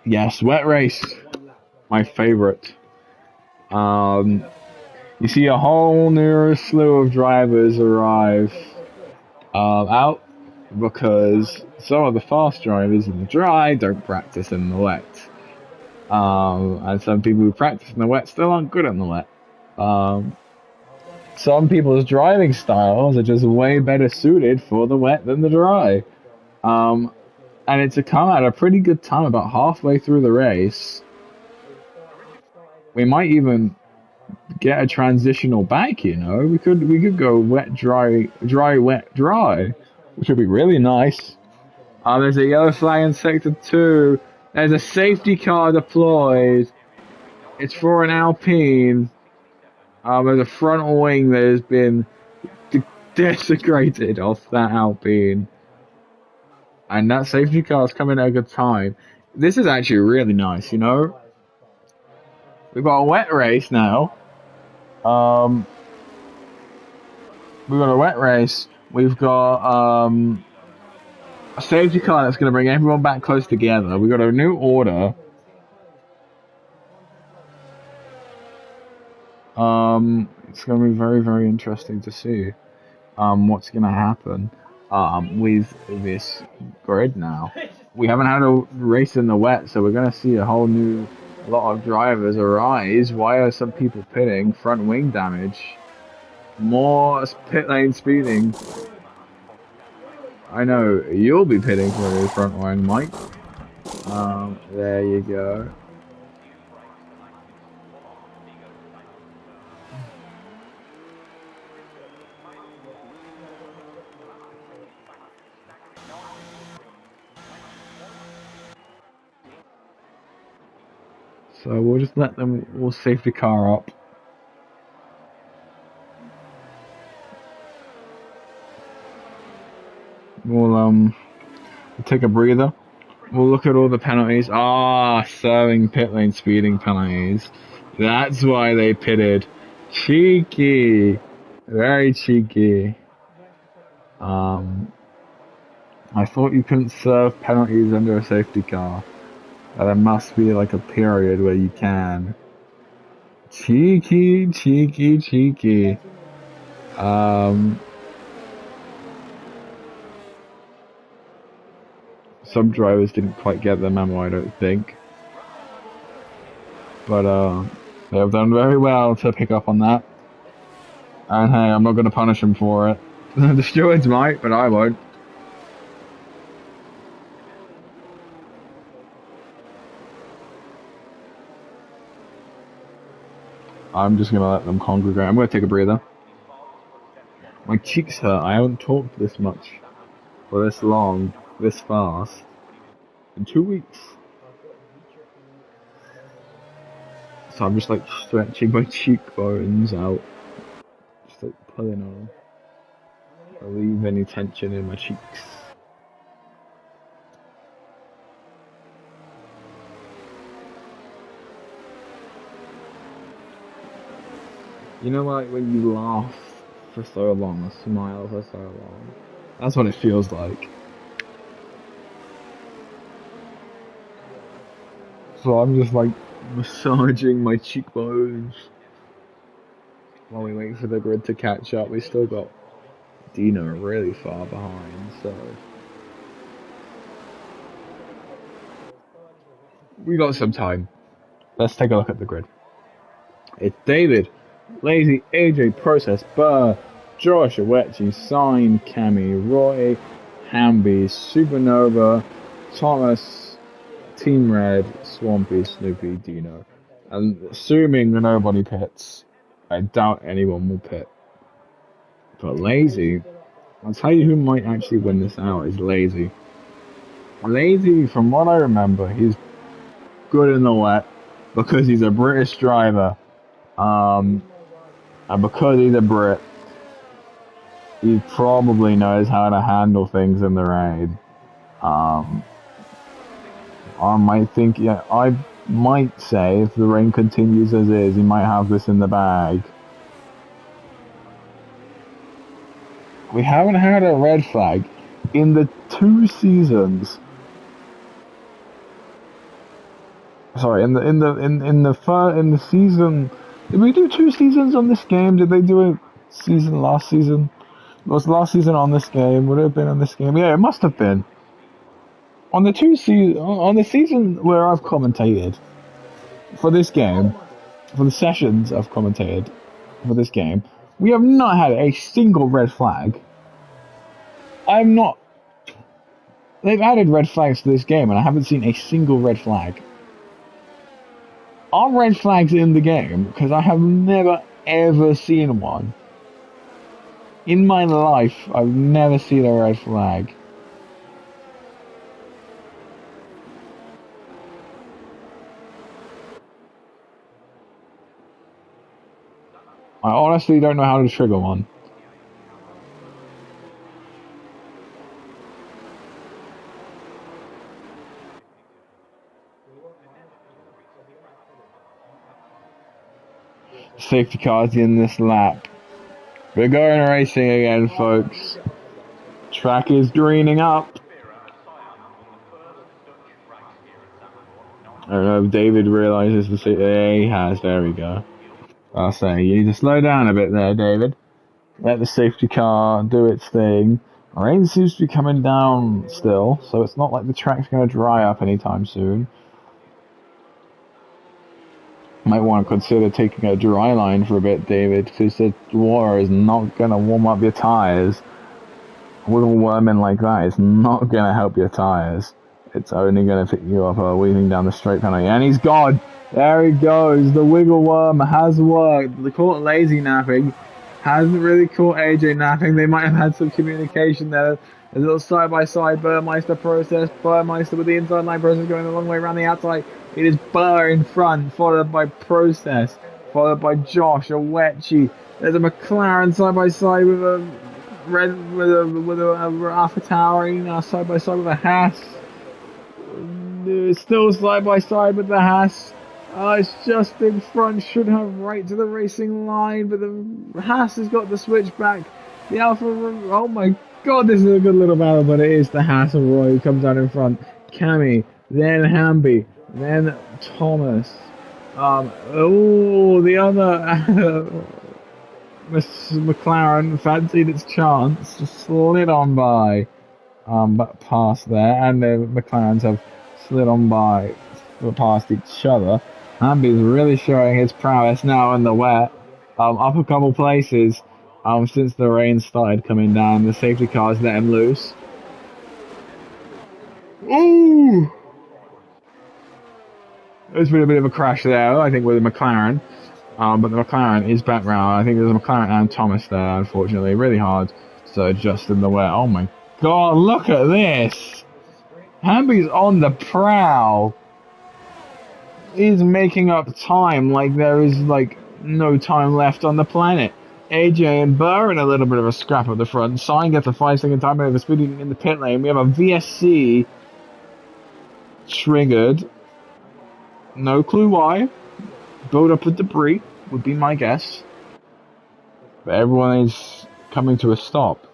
Yes, wet race, my favorite. You see a whole new slew of drivers arrive out because some of the fast drivers in the dry don't practice in the wet. And some people who practice in the wet still aren't good in the wet. some people's driving styles are just way better suited for the wet than the dry. And it's to come at a pretty good time, about halfway through the race. We might even get a transitional back, you know. We could go wet, dry, dry, wet, dry, which would be really nice. There's a yellow flag in sector 2. There's a safety car deployed. It's for an Alpine. There's a frontal wing that has been desecrated off that Alpine. And that safety car is coming at a good time. This is actually really nice, you know? We've got a wet race now. We've got a wet race. We've got a safety car that's going to bring everyone back close together. We've got a new order. It's going to be very, very interesting to see what's going to happen with this grid now. We haven't had a race in the wet, so we're going to see a whole new lot of drivers arise. Why are some people pitting? Front wing damage. More pit lane speeding. I know you'll be pitting for the front wing, Mike. There you go. So we'll just let them, we'll safety car up. We'll take a breather. We'll look at all the penalties. Serving pit lane speeding penalties. That's why they pitted. Cheeky. Very cheeky. I thought you couldn't serve penalties under a safety car. There must be like a period where you can. Cheeky, cheeky, cheeky. Some drivers didn't quite get the memo, I don't think. But they have done very well to pick up on that. And hey, I'm not going to punish them for it. The stewards might, but I won't. I'm just going to let them congregate. I'm going to take a breather. My cheeks hurt. I haven't talked this much, for this long, this fast, in 2 weeks. So I'm just like stretching my cheekbones out. Just like pulling on. Relieve any tension in my cheeks. You know, like when you laugh for so long, or smile for so long. That's what it feels like. So I'm just like massaging my cheekbones while we wait for the grid to catch up. We still got Dino really far behind, so we got some time. Let's take a look at the grid. It's David, Lazy, AJ, Process, Burr, Josh, Awechi, Sign, Cammy, Roy, Hamby, Supernova, Thomas, Team Red, Swampy, Snoopy, Dino. And assuming nobody pits, I doubt anyone will pit. But Lazy, I'll tell you who might actually win this out is Lazy. Lazy, from what I remember, he's good in the wet because he's a British driver. And because he's a Brit, he probably knows how to handle things in the rain. I might say if the rain continues as is, he might have this in the bag. We haven't had a red flag in the 2 seasons. Sorry, in the season. Did we do 2 seasons on this game? Did they do a season last season? Was last season on this game? Would it have been on this game? Yeah, it must have been. On the season where I've commentated for this game, for the sessions I've commentated for this game, We have not had a single red flag. I'm not. They've added red flags to this game, and I haven't seen a single red flag. Are red flags in the game? Because I have never ever seen one. In my life, I've never seen a red flag. I honestly don't know how to trigger one. Safety cars in this lap. We're going racing again, folks. Track is greening up. I don't know if David realizes the safety. Yeah, he has. There we go. I'll say you need to slow down a bit there, David. Let the safety car do its thing. Rain seems to be coming down still, so it's not like the track's going to dry up anytime soon. Might want to consider taking a dry line for a bit, David, because the water is not going to warm up your tyres. A little worming like that is not going to help your tyres. It's only going to pick you up weaving down the straight penalty. And he's gone! There he goes! The wiggle worm has worked. They call it lazy napping. Hasn't really caught AJ napping. They might have had some communication there. A little side-by-side Burmeister process. Burmeister with the inside line process going a long way around the outside. It is Burr in front, followed by Process, followed by Josh, a Wetchy. There's a McLaren side-by-side with a red, with a Alpha Tauri, side-by-side with a Haas. Still side-by-side with the Haas. It's just in front, should have right to the racing line, but the Haas has got the switch back. The Alpha, oh my god, this is a good little battle, but it is the Haas and Roy who comes out in front. Cammy, then Hamby, then Thomas. The other McLaren fancied its chance, slid on by, but past there, and the McLarens have slid on by, past each other. Hamby's really showing his prowess now in the wet, up a couple places, since the rain started coming down. The safety cars let him loose. Ooh! There's been a bit of a crash there, I think, with the McLaren. But the McLaren is back round. I think there's a McLaren and Thomas there, unfortunately. Really hard to adjust in the wet. Oh my god, look at this! Hamby's on the prowl. He's making up time like there is, like, no time left on the planet. AJ and Burr in a little bit of a scrap at the front. Sign gets a 5-second time over speeding in the pit lane. We have a VSC triggered. No clue why. Build up of debris would be my guess. But everyone is coming to a stop.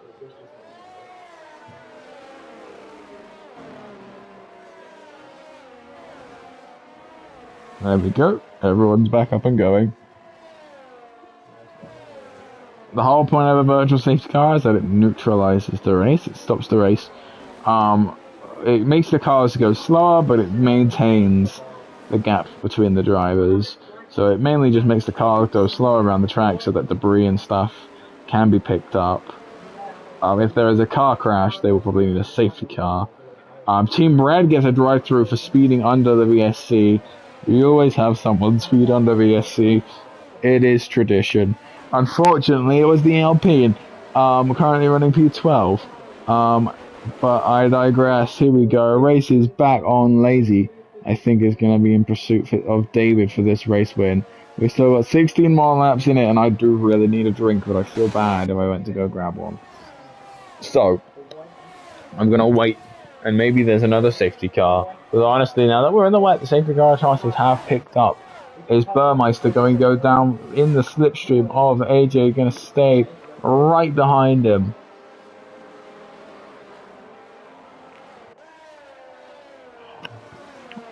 There we go. Everyone's back up and going. The whole point of a virtual safety car is that it neutralizes the race. It stops the race. It makes the cars go slower, but it maintains the gap between the drivers. So it mainly just makes the car go slower around the track so that debris and stuff can be picked up. If there is a car crash, they will probably need a safety car. Team Red gets a drive-through for speeding under the VSC. We always have someone speed under VSC. It is tradition. Unfortunately, it was the Alpine. Currently running P12. But I digress. Here we go. Race is back on Lazy. I think is going to be in pursuit of David for this race win. We've still got 16 more laps in it, and I do really need a drink, but I feel bad if I went to go grab one. So, I'm going to wait, and maybe there's another safety car. But honestly, now that we're in the wet, the safety car chances have picked up. Is Burmeister going to go down in the slipstream of AJ, going to stay right behind him?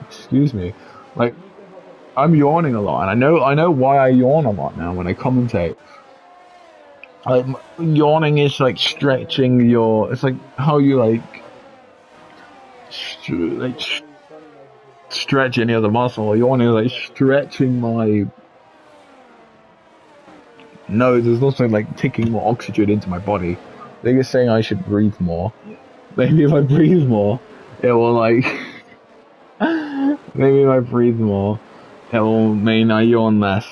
Excuse me. Like, I'm yawning a lot, and I know why I yawn a lot now when I commentate. Like, yawning is like stretching your. It's like how you stretch any other muscle. Yawning is like stretching my No, there's also like taking more oxygen into my body. They're saying I should breathe more. Maybe if I breathe more, it will like. Maybe if I breathe more, it will mean I yawn less.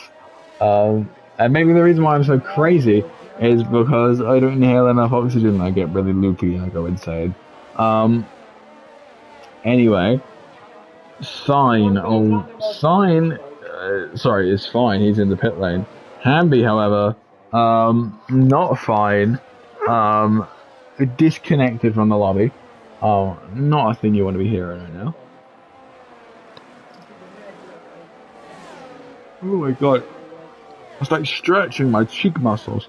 And maybe the reason why I'm so crazy is because I don't inhale enough oxygen and I get really loopy and I go insane. Um, anyway, Sign, sorry, is fine. He's in the pit lane. Hamby, however, not fine. Um, disconnected from the lobby. Not a thing you want to be hearing right now. Oh my god. It's like stretching my cheek muscles.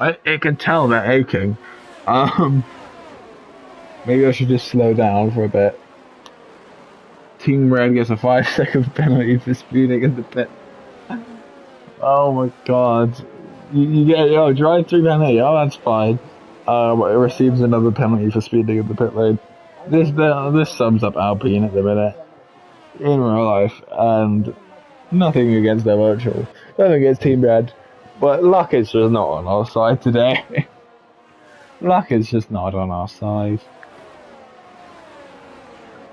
It can tell they're aching. Um, maybe I should just slow down for a bit. Team Red gets a 5-second penalty for speeding in the pit. Oh my god. You get, drive through penalty. Oh, that's fine. It receives another penalty for speeding in the pit lane. This sums up Alpine at the minute. In real life. And nothing against their virtual. Nothing against Team Red. But luck is just not on our side today. Luck is just not on our side.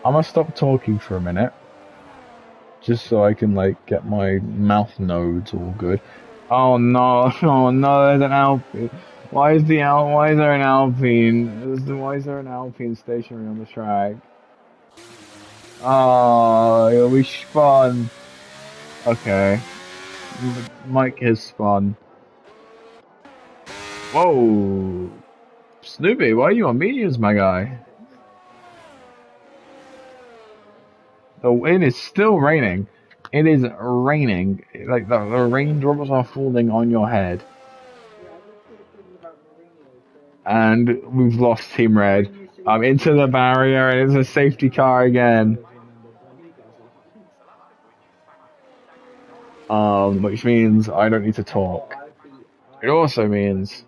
I'm gonna stop talking for a minute. Just so I can, like, get my mouth nodes all good. Oh no, oh no, there's an Alpine. Why is there an Alpine? Why is there an Alpine stationary on the track? Oh, we spun. Okay. Mike has spun. Whoa. Snoopy, why are you on mediums, my guy? It is still raining. It is raining. Like, the raindrops are falling on your head. And we've lost Team Red. Into the barrier, and it's a safety car again. Which means I don't need to talk. It also means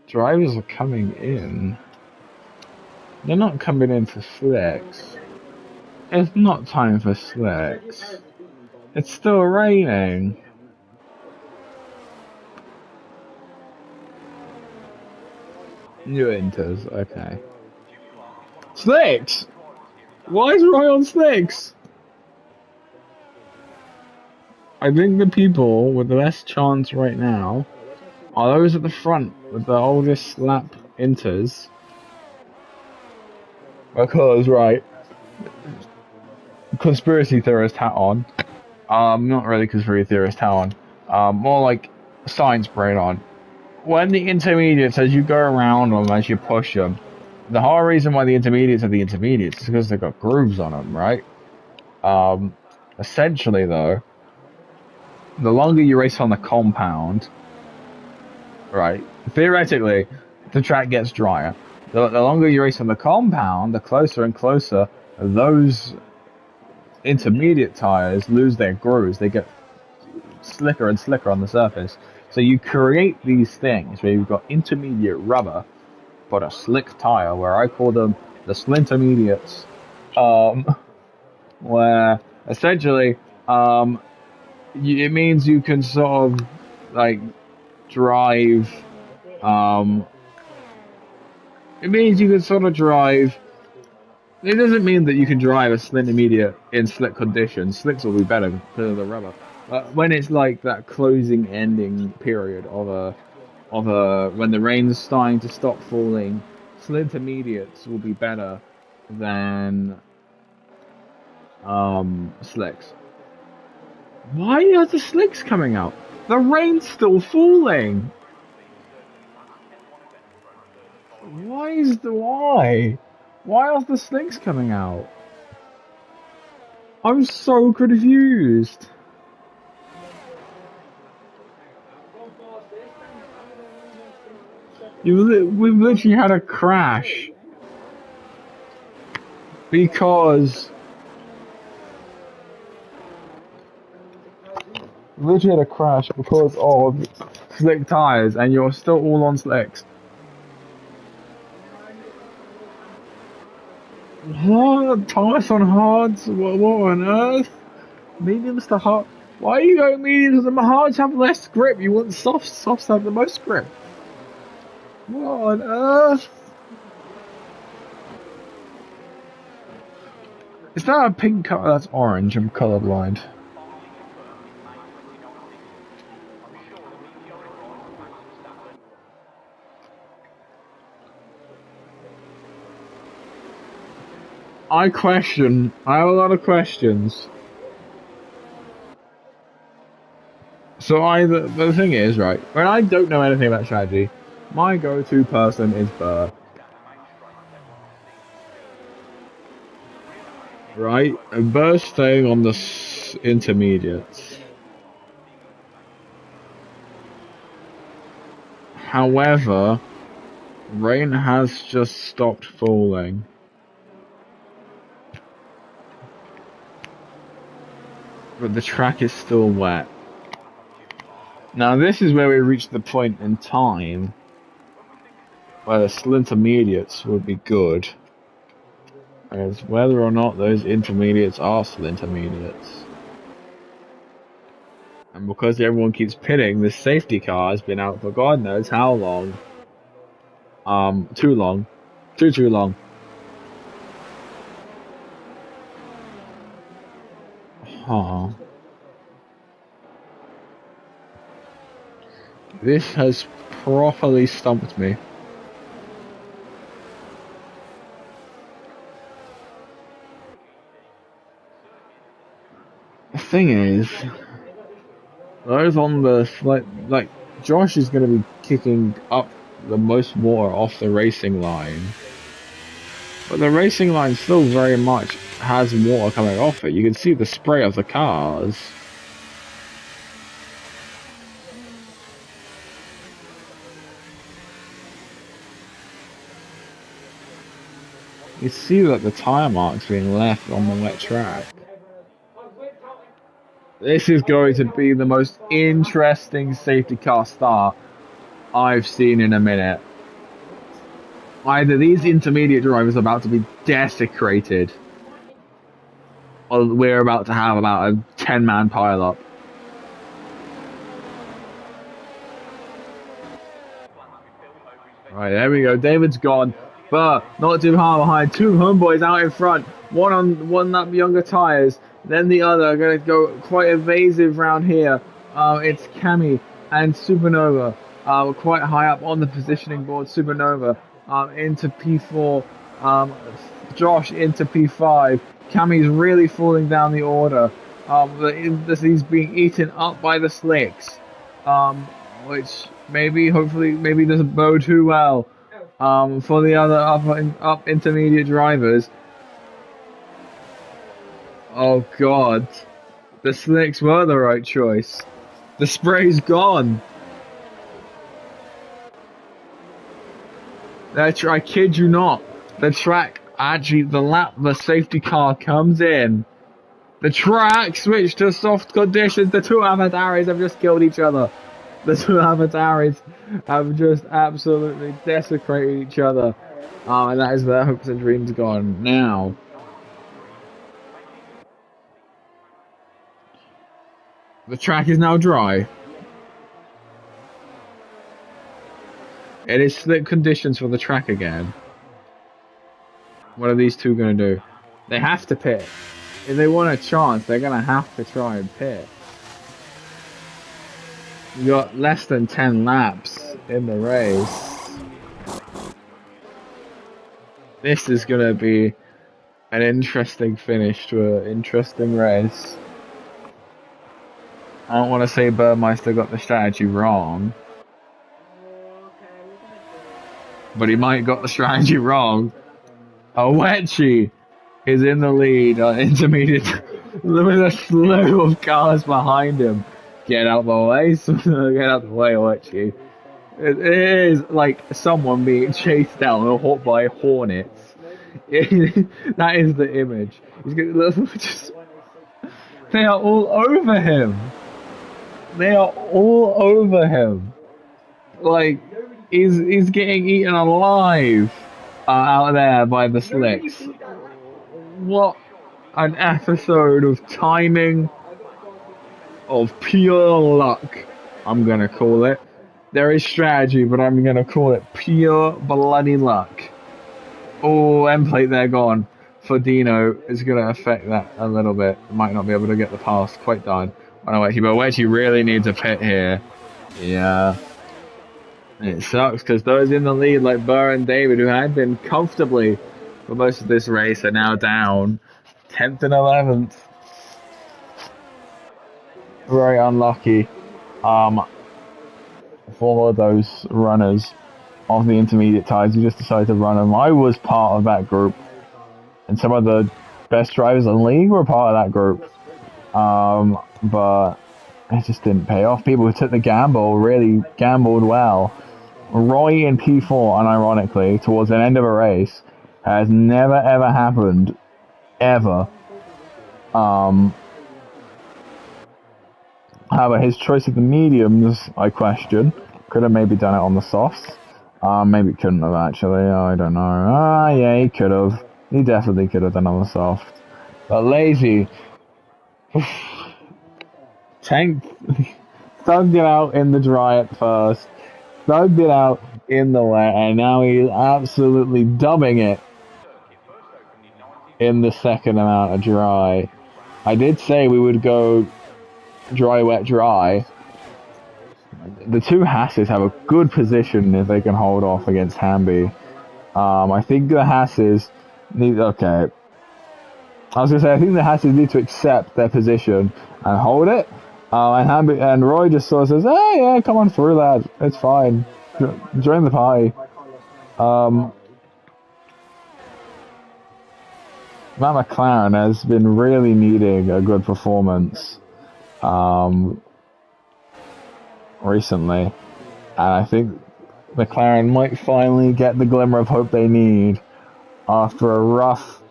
drivers are coming in. They're not coming in for slicks. It's not time for slicks. It's still raining. New inters, okay. Slicks! Why is Roy on slicks? I think the people with the best chance right now are those at the front with the oldest lap inters. Because, right, conspiracy theorist hat on. Not really conspiracy theorist hat on. More like science brain on. When the intermediates, as you go around them, as you push them, the whole reason why the intermediates are the intermediates is because they've got grooves on them, right? Essentially, though, the longer you race on the compound, right, theoretically, the track gets drier. The longer you race on the compound, the closer and closer those intermediate tires lose their grooves. They get slicker and slicker on the surface. So you create these things where you've got intermediate rubber, but a slick tire, where I call them the slintermediates, where essentially it means you can sort of like drive. It means you can sort of drive. It doesn't mean that you can drive a slim intermediate in slick conditions. Slicks will be better because of the rubber. But when it's like that closing ending period of when the rain's starting to stop falling, slim intermediates will be better than slicks. Why are the slicks coming out? The rain's still falling. Why? Why are the slicks coming out? I'm so confused. We've literally had a crash. Because we literally had a crash because of slick tires, and you're still all on slicks. What? Tires on hards? What on earth? Mediums to hard? Why are you going medium? Because the hards have less grip. You want softs. Softs have the most grip. What on earth? Is that a pink color? That's orange. I'm colorblind. I have a lot of questions. So the thing is, right, when I don't know anything about strategy, my go-to person is Burr. Right? And Burr's staying on the intermediates. However, rain has just stopped falling. But the track is still wet. Now this is where we reach the point in time where the still intermediates would be good. As whether or not those intermediates are still intermediates. And because everyone keeps pitting, the safety car has been out for God knows how long. Too long. Too long. Huh. This has properly stumped me. The thing is, those on the like Josh is going to be kicking up the most water off the racing line, but the racing line still very much has water coming off it. You can see the spray of the cars. You see that the tyre marks being left on the wet track. This is going to be the most interesting safety car start I've seen in a minute. Either these intermediate drivers are about to be desecrated, or we're about to have about a 10-man pile-up. Right, there we go. David's gone, but not too far behind. Two homeboys out in front. One lap younger tyres. Then the other are going to go quite evasive round here. It's Cami and Supernova. Quite high up on the positioning board. Supernova into P4. Josh into P5. Cami's really falling down the order. He's being eaten up by the slicks. Which hopefully doesn't bode too well for the other up intermediate drivers. Oh God, the slicks were the right choice. The spray's gone. I kid you not. The track actually, the safety car comes in. The track switched to soft conditions. The two avatars have just killed each other. The two avatars have just absolutely desecrated each other. And that is their hopes and dreams gone. Now, the track is now dry. It is slip conditions for the track again. What are these two going to do? They have to pit. If they want a chance, they're going to have to try and pit. You got less than 10 laps in the race. This is going to be an interesting finish to an interesting race. I don't want to say Burmeister got the strategy wrong. But he might have got the strategy wrong. Owechi is in the lead on intermediate with a slew of cars behind him. Get out the way, get out the way, Owechi. It is like someone being chased down or hit by hornets. That is the image. They are all over him. They are all over him. Like, he's getting eaten alive out there by the slicks. What an episode of timing of pure luck, I'm going to call it. There is strategy, but I'm going to call it pure bloody luck. Oh, end plate there gone for Dino is going to affect that a little bit. Might not be able to get the pass quite done on Awechi, but Awechi really needs a pit here. Yeah. It sucks because those in the lead, like Burr and David, who had been comfortably for most of this race, are now down 10th and 11th. Very unlucky for those runners of the intermediate ties who just decided to run them. I was part of that group, and some of the best drivers in the league were part of that group. But it just didn't pay off. People who took the gamble really gambled well. Roy in P4, unironically, towards the end of a race, has never ever happened, ever. However, his choice of the mediums, I question. Could have maybe done it on the softs. Maybe couldn't have actually. I don't know. Yeah, he could have. He definitely could have done on the soft. But Lazy, tanked, thugged it out in the dry at first, thugged it out in the wet, and now he's absolutely dumbing it in the second amount of dry. I did say we would go dry, wet, dry. The two Hasses have a good position if they can hold off against Hamby. I think the Hasses need... Okay. I was going to say, I think the Hasses need to accept their position and hold it. And Hamby and Roy just sort of says, hey, yeah, come on through, lad. It's fine. Join the party. Matt McLaren has been really needing a good performance recently, and I think McLaren might finally get the glimmer of hope they need after a rough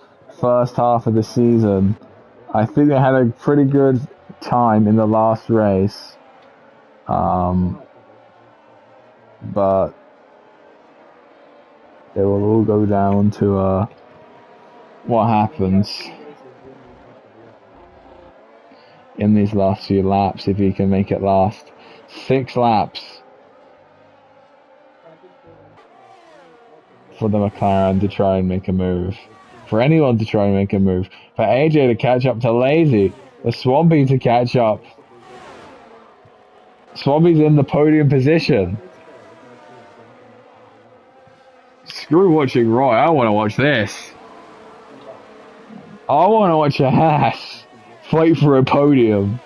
first half of the season. I think they had a pretty good time in the last race, but they will all go down to what happens in these last few laps, if he can make it last 6 laps for the McLaren to try and make a move. For anyone to try and make a move. For AJ to catch up to Lazy. For Swampy to catch up. Swampy's in the podium position. Screw watching Roy, I want to watch this. I want to watch a Haas fight for a podium.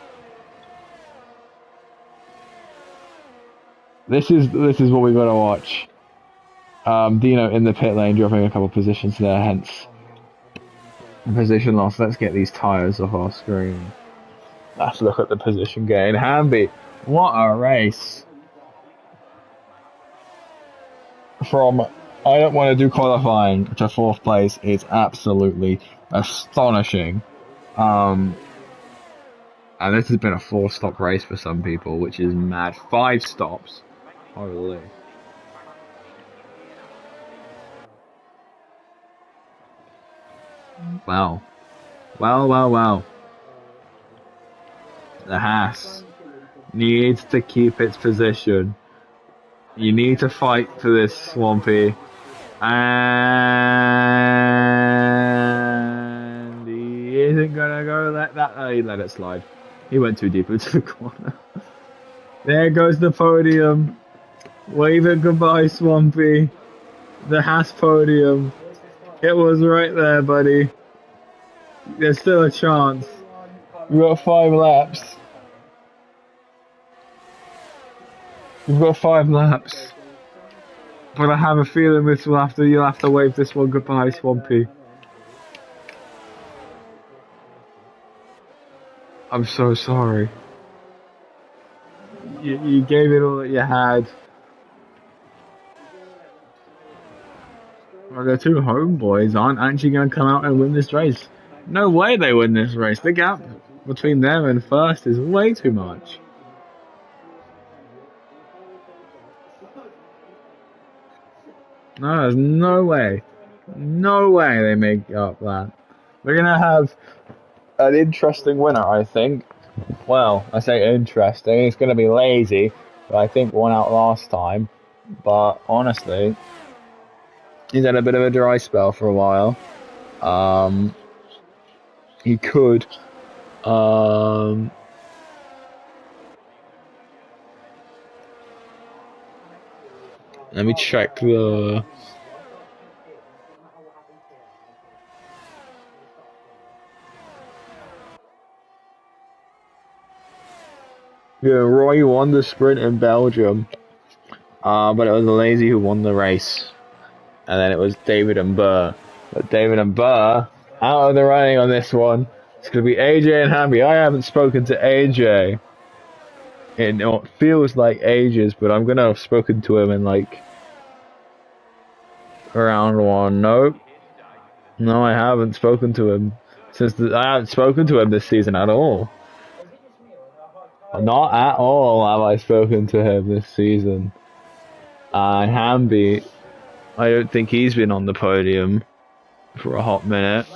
This is what we got to watch. Dino in the pit lane, dropping a couple positions there, hence position loss. Let's get these tyres off our screen. Let's look at the position gain. Hamby, what a race. From I don't want to do qualifying to 4th place is absolutely astonishing. And this has been a 4-stop race for some people, which is mad. 5 stops. Holy. Wow. Wow. The Haas needs to keep its position. You need to fight for this, Swampy. And he isn't gonna go let that. Oh, he let it slide. He went too deep into the corner. There goes the podium. Wave it goodbye, Swampy. The Haas podium. It was right there, buddy. There's still a chance. We've got 5 laps. We've got 5 laps. But I have a feeling this will you'll have to wave this one goodbye, Swampy. I'm so sorry. You gave it all that you had. Well, the two homeboys aren't actually going to come out and win this race. No way they win this race. The gap between them and first is way too much. No, there's no way. No way they make up that. We're going to have an interesting winner, I think. Well, I say interesting. It's going to be lazy, but I think won out last time. But honestly, he's had a bit of a dry spell for a while. Um, he could. Um, Let me check the. Yeah, Roy won the sprint in Belgium, but it was Lazy who won the race, and then it was David and Burr. But David and Burr out of the running on this one. It's gonna be AJ and Hamby. I haven't spoken to AJ in what feels like ages, but I'm gonna have spoken to him in like round one. Nope, no, I haven't spoken to him I haven't spoken to him this season at all. Not at all have I spoken to him this season. Hamby, I don't think he's been on the podium for a hot minute.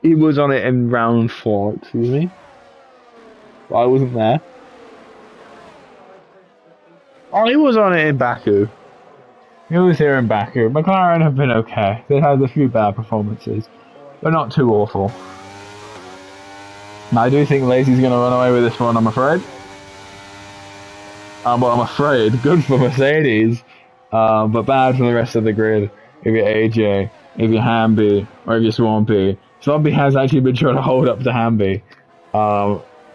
He was on it in round 4, excuse me. But I wasn't there. Oh, he was on it in Baku. He was here in Baku. McLaren have been okay. They had a few bad performances, but not too awful. I do think Lazy's going to run away with this one, I'm afraid. Well, I'm afraid. Good for Mercedes, but bad for the rest of the grid. If you're AJ, if you're Hamby, or if you're Swampy. Swampy has actually been trying to hold up to Hamby.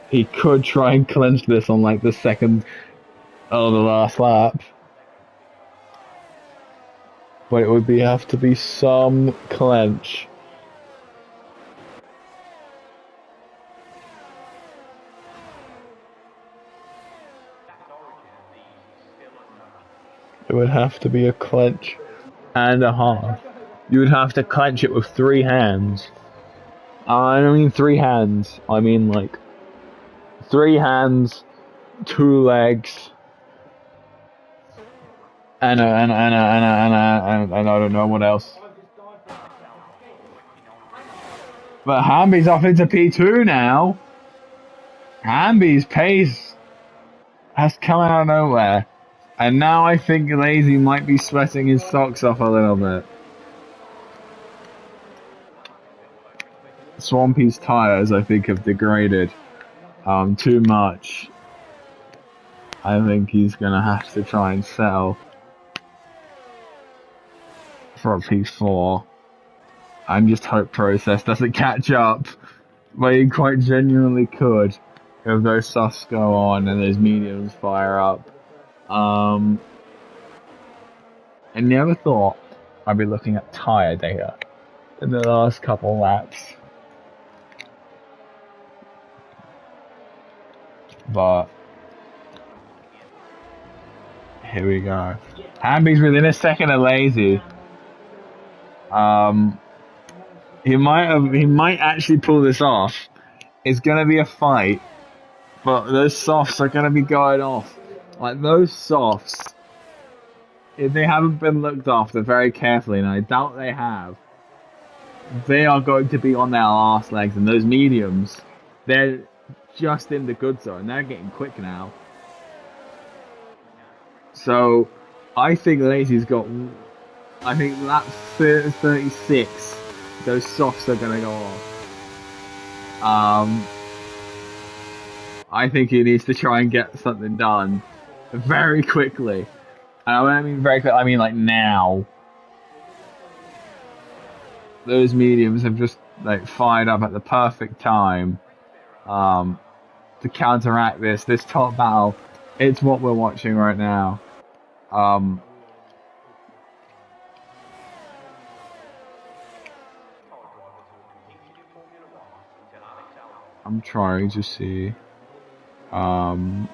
He could try and clinch this on like the second or the last lap. But it would have to be some clench. It would have to be a clench and a half. You would have to clench it with 3 hands. I don't mean 3 hands. I mean like 3 hands, 2 legs, and I don't know what else. But Hamby's off into P2 now. Hamby's pace has come out of nowhere. And now I think Lazy might be sweating his socks off a little bit. Swampy's tyres, I think, have degraded too much. I think he's going to have to try and settle for a P4. And just hope Process doesn't catch up. But he quite genuinely could if those softs go on and those mediums fire up. I never thought I'd be looking at tyre data in the last couple laps. But here we go. Hamby's within a second of Lazy. He might actually pull this off. It's gonna be a fight, but those softs are gonna be going off. Like those softs, if they haven't been looked after very carefully, and I doubt they have, they are going to be on their last legs. And those mediums, they're just in the good zone. They're getting quick now. So, I think Lazy's got. I think lap 36, those softs are gonna go off. I think he needs to try and get something done very quickly. And I don't mean very quick, I mean like now. Those mediums have just like fired up at the perfect time to counteract this top battle. It's what we're watching right now. I'm trying to see the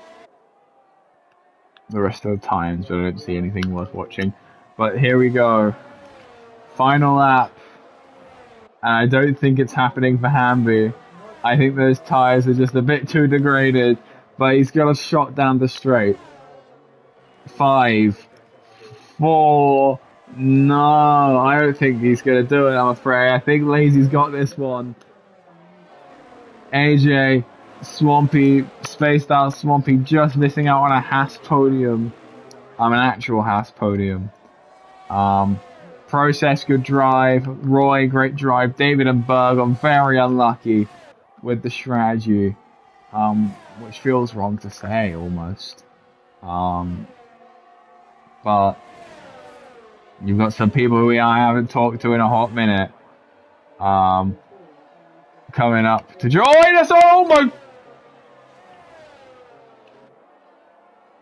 rest of the times, but I don't see anything worth watching. But here we go. Final lap. And I don't think it's happening for Hamby. I think those tyres are just a bit too degraded, but he's got a shot down the straight. 5, 4, No, I don't think he's gonna do it, I'm afraid. I think Lazy's got this one. AJ, Swampy, spaced out Swampy, just missing out on a Haas podium. An actual Haas podium. Process, good drive. Roy, great drive. David and Berg, I'm very unlucky with the strategy. Which feels wrong to say, almost. But you've got some people who I haven't talked to in a hot minute. Coming up to join us. Oh my!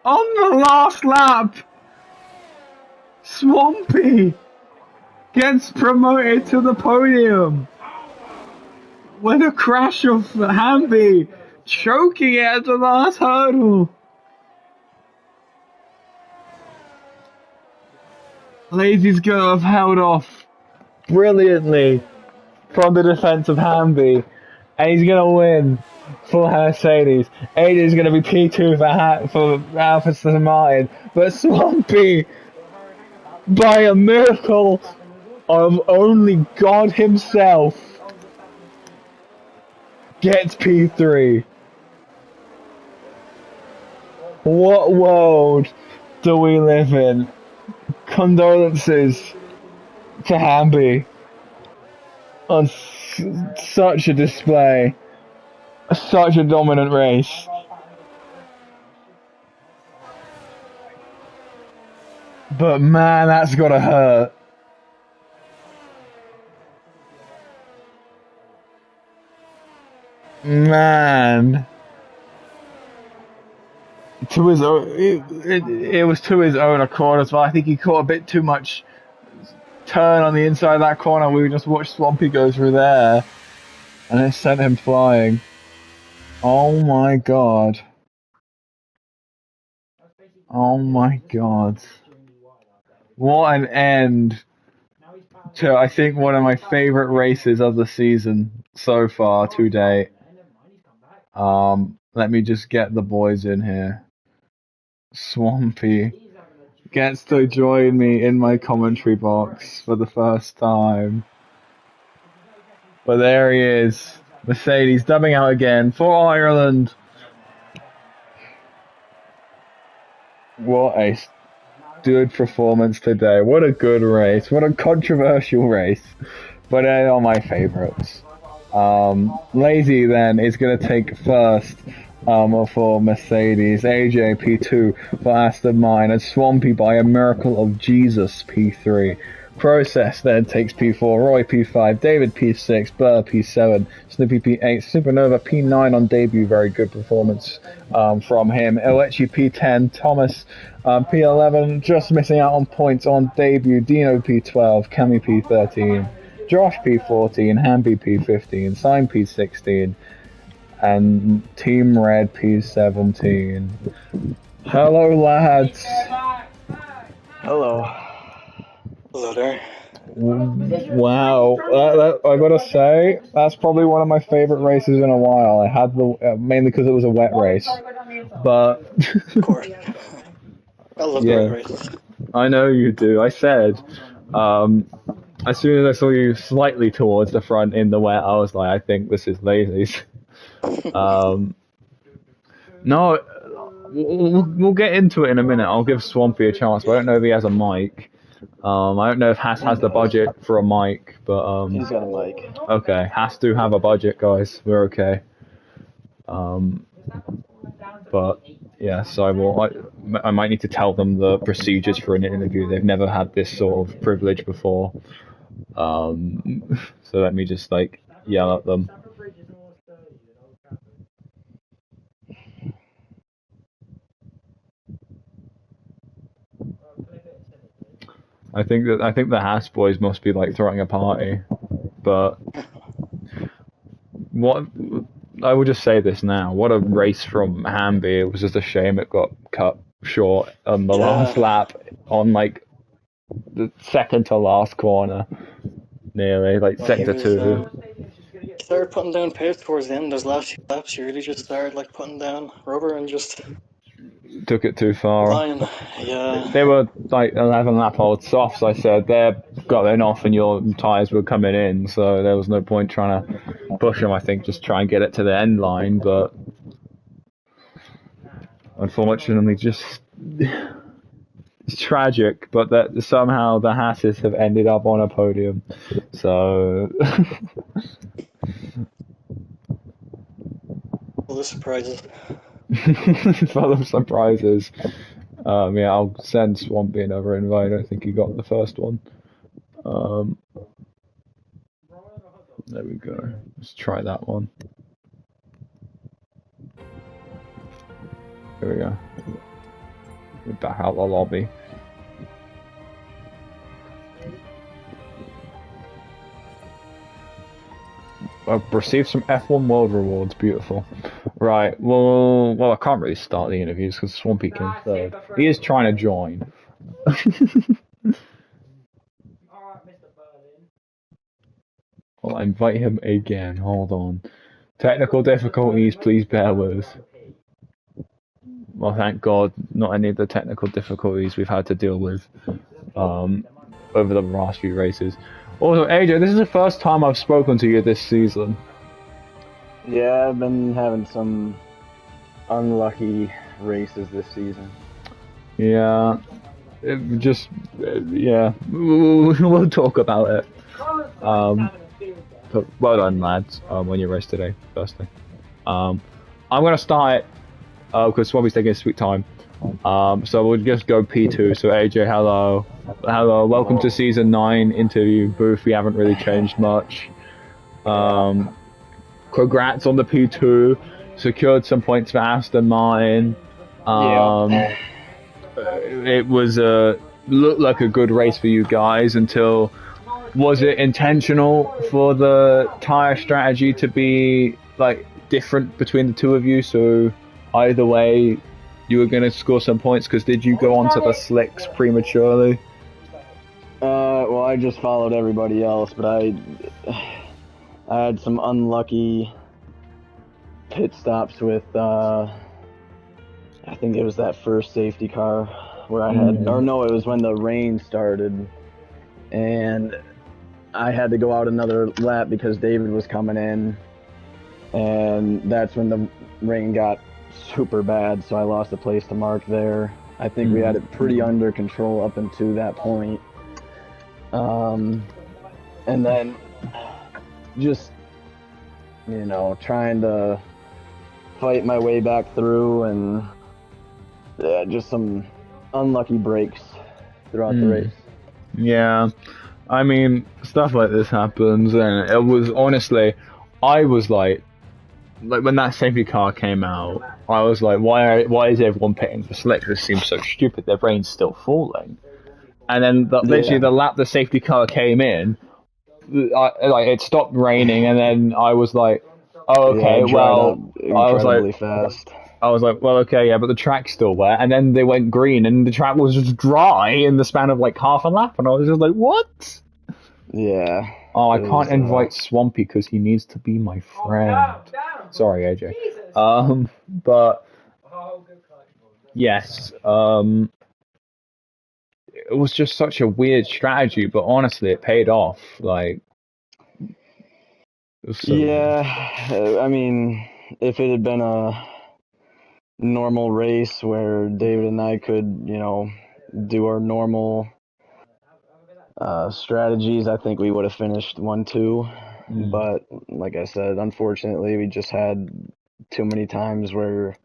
On the last lap, Swampy gets promoted to the podium with a crash of Hamby choking it at the last hurdle. Lazy's gonna have held off brilliantly from the defense of Hamby, and he's gonna win for Mercedes. AJ's gonna be P2 for Alpha Martin, but Swampy, by a miracle of only God himself, gets P3. What world do we live in? Condolences to Hamby on such a display, such a dominant race. But man, that's gotta hurt. Man. To his own, it was to his own accord as well. I think he caught a bit too much turn on the inside of that corner. We just watched Swampy go through there, and it sent him flying. Oh my god. Oh my god. What an end to, I think, one of my favourite races of the season so far to date. Let me just get the boys in here. Swampy gets to join me in my commentary box for the first time. But there he is. Mercedes dubbing out again for Ireland. What a good performance today. What a good race. What a controversial race. But they are my favourites. Lazy then is going to take first for Mercedes. AJ P2 for Aston Martin. And Swampy, by a miracle of Jesus, P3. Process then takes P4, Roy P5, David P6, Burr P7, Snoopy P8, Supernova P9 on debut, very good performance from him. Elechi P10, Thomas P11, just missing out on points on debut, Dino P12, Cami P13, Josh P14, Hamby P15, Sign P16, and Team Red P17. Hello lads. Hello. Hello there. Wow, I gotta say, that's probably one of my favorite races in a while. I had the mainly because it was a wet race, but Of course. I love the wet races. I know you do. I said, as soon as I saw you slightly towards the front in the wet, I was like, I think this is Lazy's. No, we'll get into it in a minute. I'll give Swampy a chance, but I don't know if he has a mic. I don't know if Haas has the budget for a mic, but He's got a mic. Okay, Haas do have a budget, guys. We're okay. But yeah, so I might need to tell them the procedures for an interview. They've never had this sort of privilege before. So let me just yell at them. I think the Haas boys must be throwing a party, but what I will just say this now: what a race from Hamby! It was just a shame it got cut short on the last lap on the second to last corner, nearly sector 2. He started putting down pace towards the end. Those last few laps, he really just started putting down rubber and just. took it too far. Lion, yeah. They were like 11 lap old softs. I said they're going off and your tyres were coming in, so there was no point trying to push them. I think just try and get it to the end line, but unfortunately, just it's tragic. But that somehow the Hasses have ended up on a podium, so. Full of surprises. Full of surprises. Yeah, I'll send Swampy another invite. I don't think he got the first one. There we go. Let's try that one. Here we go. We're back out the lobby. I've received some F1 World rewards. Beautiful. Right. Well, I can't really start the interviews because Swampy came third. He is trying to join. I'll invite him again. Hold on. Technical difficulties, please bear with. Well, thank God, not any of the technical difficulties we've had to deal with over the last few races. Also, AJ, this is the first time I've spoken to you this season. Yeah, I've been having some unlucky races this season. Yeah. Yeah. We'll talk about it. But well done, lads, on your race today, firstly. I'm going to start because Swampy's taking a sweet time. So we'll just go P2. So AJ, hello. Hello, welcome to Season 9 interview booth. We haven't really changed much. Congrats on the P2. Secured some points for Aston Martin. It was looked like a good race for you guys until... Was it intentional for the tyre strategy to be like different between the two of you? So either way, you were going to score some points because did you go onto the slicks prematurely? Well, I just followed everybody else, but I had some unlucky pit stops with I think it was that first safety car where I had, or no, it was when the rain started, and I had to go out another lap because David was coming in, and that's when the rain got super bad, so I lost a place to Mark there. I think we had it pretty under control up until that point. And then just, you know, trying to fight my way back through, and just some unlucky breaks throughout the race. Yeah. I mean, stuff like this happens, and it was honestly, I was like when that safety car came out, I was like, why is everyone pitting for slick? This seems so stupid. Their rain's still falling. And then literally the lap the safety car came in, it stopped raining, and then I was like, oh, okay, well, incredibly fast. I was like, well, okay, yeah, but the track's still wet. And then they went green, and the track was just dry in the span of like half a lap, and I was just like, what? Yeah. Oh, I can't invite Swampy because he needs to be my friend. Sorry, AJ. But yes, it was just such a weird strategy, but honestly, it paid off. Like, it was so weird. I mean, if it had been a normal race where David and I could, you know, do our normal strategies, I think we would have finished 1-2. But like I said, unfortunately, we just had too many times where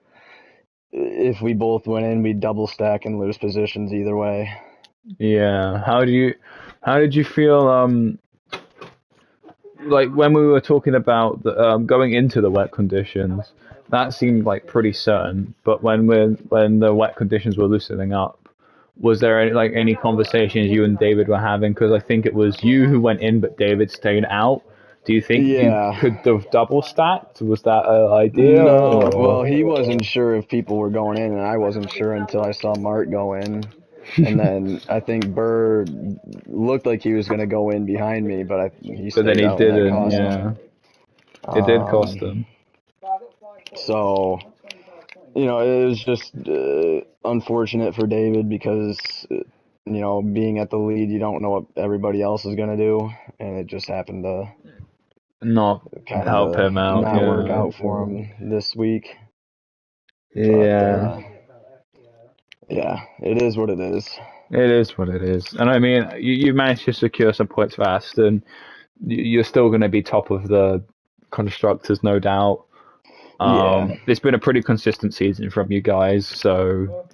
if we both went in, we'd double stack and lose positions either way. Yeah. How did you feel like when we were talking about the, going into the wet conditions? That seemed like pretty certain, but when the wet conditions were loosening up, was there any conversations you and David were having? Because I think it was you who went in, but David stayed out. Do you think you could have double stacked? Was that an idea? No, well, he wasn't sure if people were going in, and I wasn't sure until I saw Mark go in. And then I think Burr looked like he was going to go in behind me, but he stayed out. But then he didn't, yeah. It did cost him. So, it was just unfortunate for David because, being at the lead, you don't know what everybody else is going to do. And it just happened to Not kind help of him out, not yeah. work out for him this week. Yeah. But, yeah, it is what it is. It is what it is. And I mean, you managed to secure some points fast, and you're still going to be top of the constructors, no doubt. Yeah. It's been a pretty consistent season from you guys, so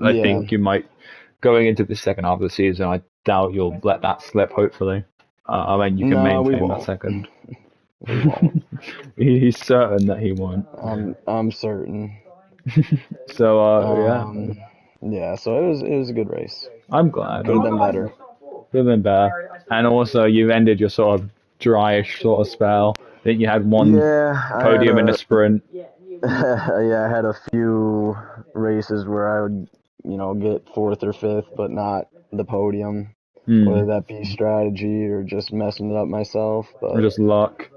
I Yeah. think you might, going into the second half of the season, I doubt you'll let that slip, hopefully. I mean, you can No, we maintain that won't. second. We won't. He's certain that he won't. I'm certain. So, yeah. Yeah, so it was a good race. I'm glad. Could have been better. Could have been better. And also, you've ended your sort of dryish sort of spell. I think you had one Yeah, podium in a sprint. I had a few races where I would, get fourth or fifth, but not the podium. Whether that be strategy or just messing it up myself. Or But just luck.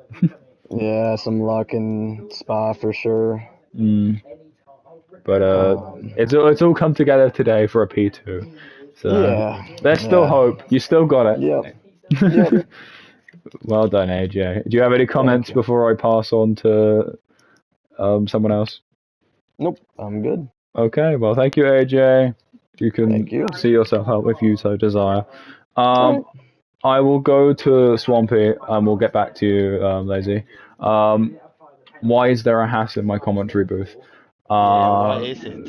yeah, some luck in Spa for sure. But it's all come together today for a P2. So Yeah. there's still hope. You still got it. Yep. Yep. Well done, AJ. Do you have any comments before I pass on to someone else? Nope, I'm good. Okay, well, thank you, AJ. You can Thank you. see yourself out if you so desire. Right. I will go to Swampy and we'll get back to you, Lazy. Why is there a hass in my commentary booth? Why is it?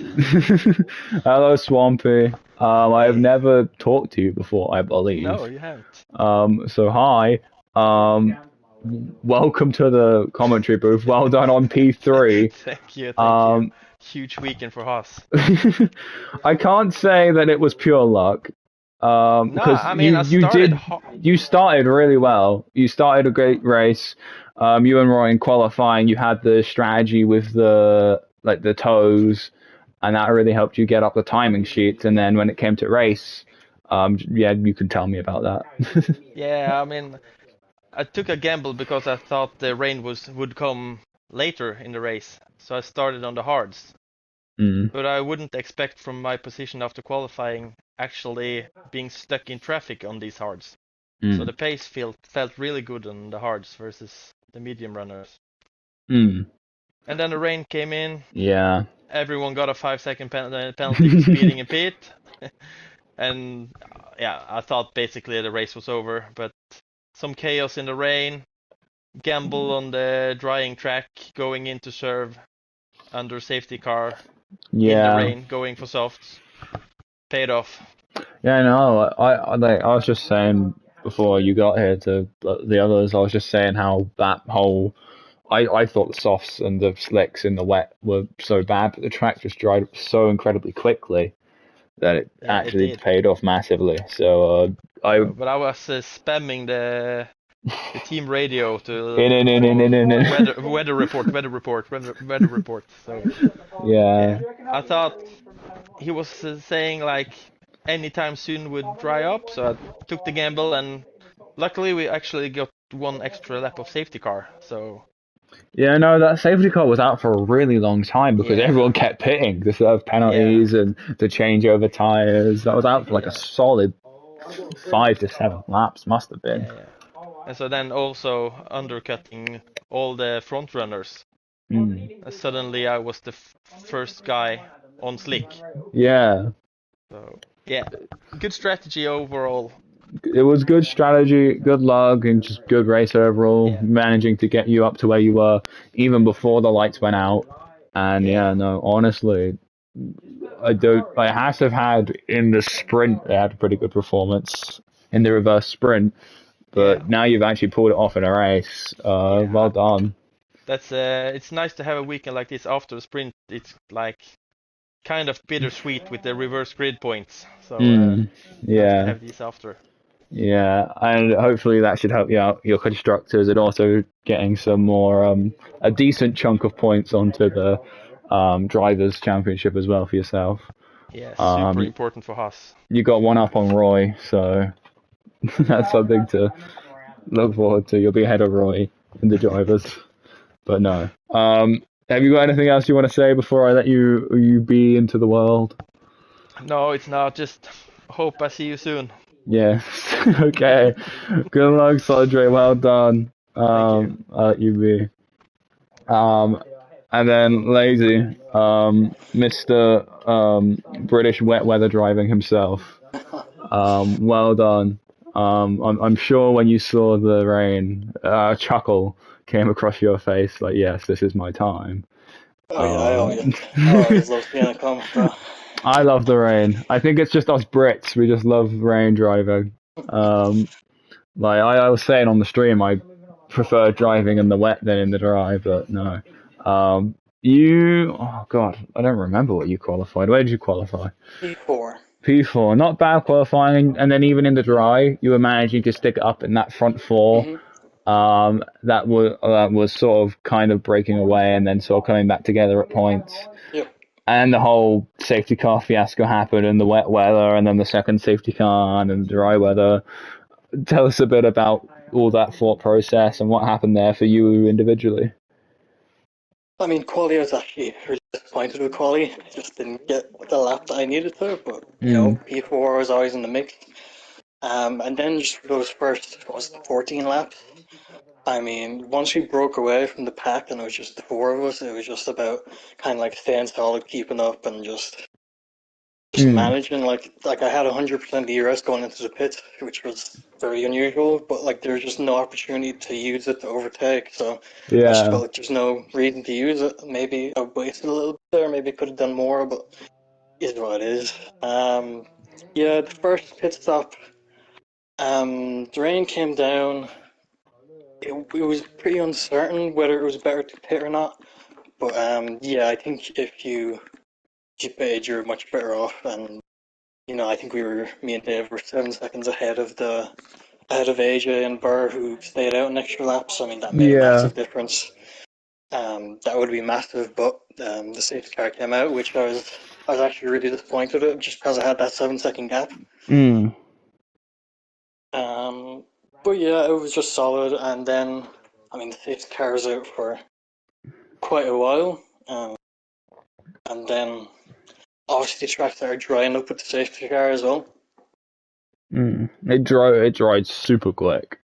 Hello, Swampy. I have never talked to you before, I believe. No, you haven't. So hi. Welcome to the commentary booth. Well done on P3. Thank you. Huge weekend for Haas. I can't say that it was pure luck. Because you started really well. You started a great race. You and Roy in qualifying, you had the strategy with the toes, and that really helped you get up the timing sheet. And then when it came to race, you can tell me about that. Yeah, I mean, I took a gamble because I thought the rain would come later in the race, so I started on the hards. But I wouldn't expect from my position after qualifying actually being stuck in traffic on these hards. So the pace felt really good on the hards versus the medium runners. And then the rain came in. Yeah. Everyone got a 5-second penalty for speeding in pit. And yeah, I thought basically the race was over, but some chaos in the rain, gamble on the drying track, going into serve under safety car. In the rain, going for softs, paid off. Yeah, no, I was just saying before you got here to the others, I was just saying how that whole, I thought the softs and the slicks in the wet were so bad, but the track just dried so incredibly quickly that it actually paid off massively. So but I was spamming the team radio to weather report. So yeah, I thought he was saying like anytime soon would dry up, so I took the gamble, and luckily we actually got one extra lap of safety car. So yeah, no, that safety car was out for a really long time because everyone kept pitting to serve penalties and to change over tires. That was out for like a solid 5 to 7 laps, must have been. Yeah. And so then also undercutting all the front runners. Suddenly I was the first guy on slick. Yeah. So yeah, good strategy overall. It was good strategy, good luck, and just good race overall, managing to get you up to where you were even before the lights went out. And honestly, I have had in the sprint, they had a pretty good performance in the reverse sprint, but now you've actually pulled it off in a race. Well done. That's it's nice to have a weekend like this after the sprint. It's like kind of bittersweet with the reverse grid points. So nice to have these after. Yeah, and hopefully that should help you out, your constructors, and also getting some more a decent chunk of points onto the drivers' championship as well for yourself. Yeah, super important for Haas. You got one up on Roy, so that's something to look forward to. You'll be ahead of Roy in the drivers, but no. Have you got anything else you want to say before I let you be into the world? No, it's not. Just hope I see you soon. Yes. Okay. Good luck, Sandre. Well done. Thank you. I'll let you be. And then Lazy, Mr. British wet weather driving himself. Well done. I'm sure when you saw the rain, a chuckle came across your face, like, yes, this is my time. Oh yeah, Um, I always love seeing it come. So I love the rain. I think it's just us Brits. We just love rain driving. Um, like I was saying on the stream, I prefer driving in the wet than in the dry, but no. Oh God, I don't remember what you qualified. Where did you qualify? P4. P4, not bad qualifying, and then even in the dry, you were managing to stick it up in that front four. Mm-hmm. That was sort of kind of breaking away and then sort of coming back together at points. Yep. And the whole safety car fiasco happened in the wet weather, and then the second safety car and the dry weather. Tell us a bit about all that thought process and what happened there for you individually. I mean, quality, I was actually really disappointed with quality. I just didn't get the lap that I needed to, but Mm. P4 was always in the mix. And then just for those first, what was it, 14 laps? I mean, once we broke away from the pack and it was just the four of us, it was just about kind of like staying solid, keeping up, and just Mm. managing. Like I had 100% ERS going into the pit, which was very unusual, but like there was just no opportunity to use it to overtake. So I just Yeah. felt like there's no reason to use it. Maybe I wasted a little bit there. Maybe could have done more, but it is what it is. Yeah, the first pit stop. The rain came down. It was pretty uncertain whether it was better to pit or not. But yeah, I think if you pitted, you're much better off. And I think me and Dave were 7 seconds ahead of AJ and Burr, who stayed out in extra laps. I mean, that made a Yeah. massive difference. That would be massive, but the safety car came out, which I was actually really disappointed with, just because I had that 7 second gap. Mm. Um, but yeah, it was just solid. And then, I mean, the safety car was out for quite a while, and then obviously the track started drying up with the safety car as well. Mm. It dried super quick.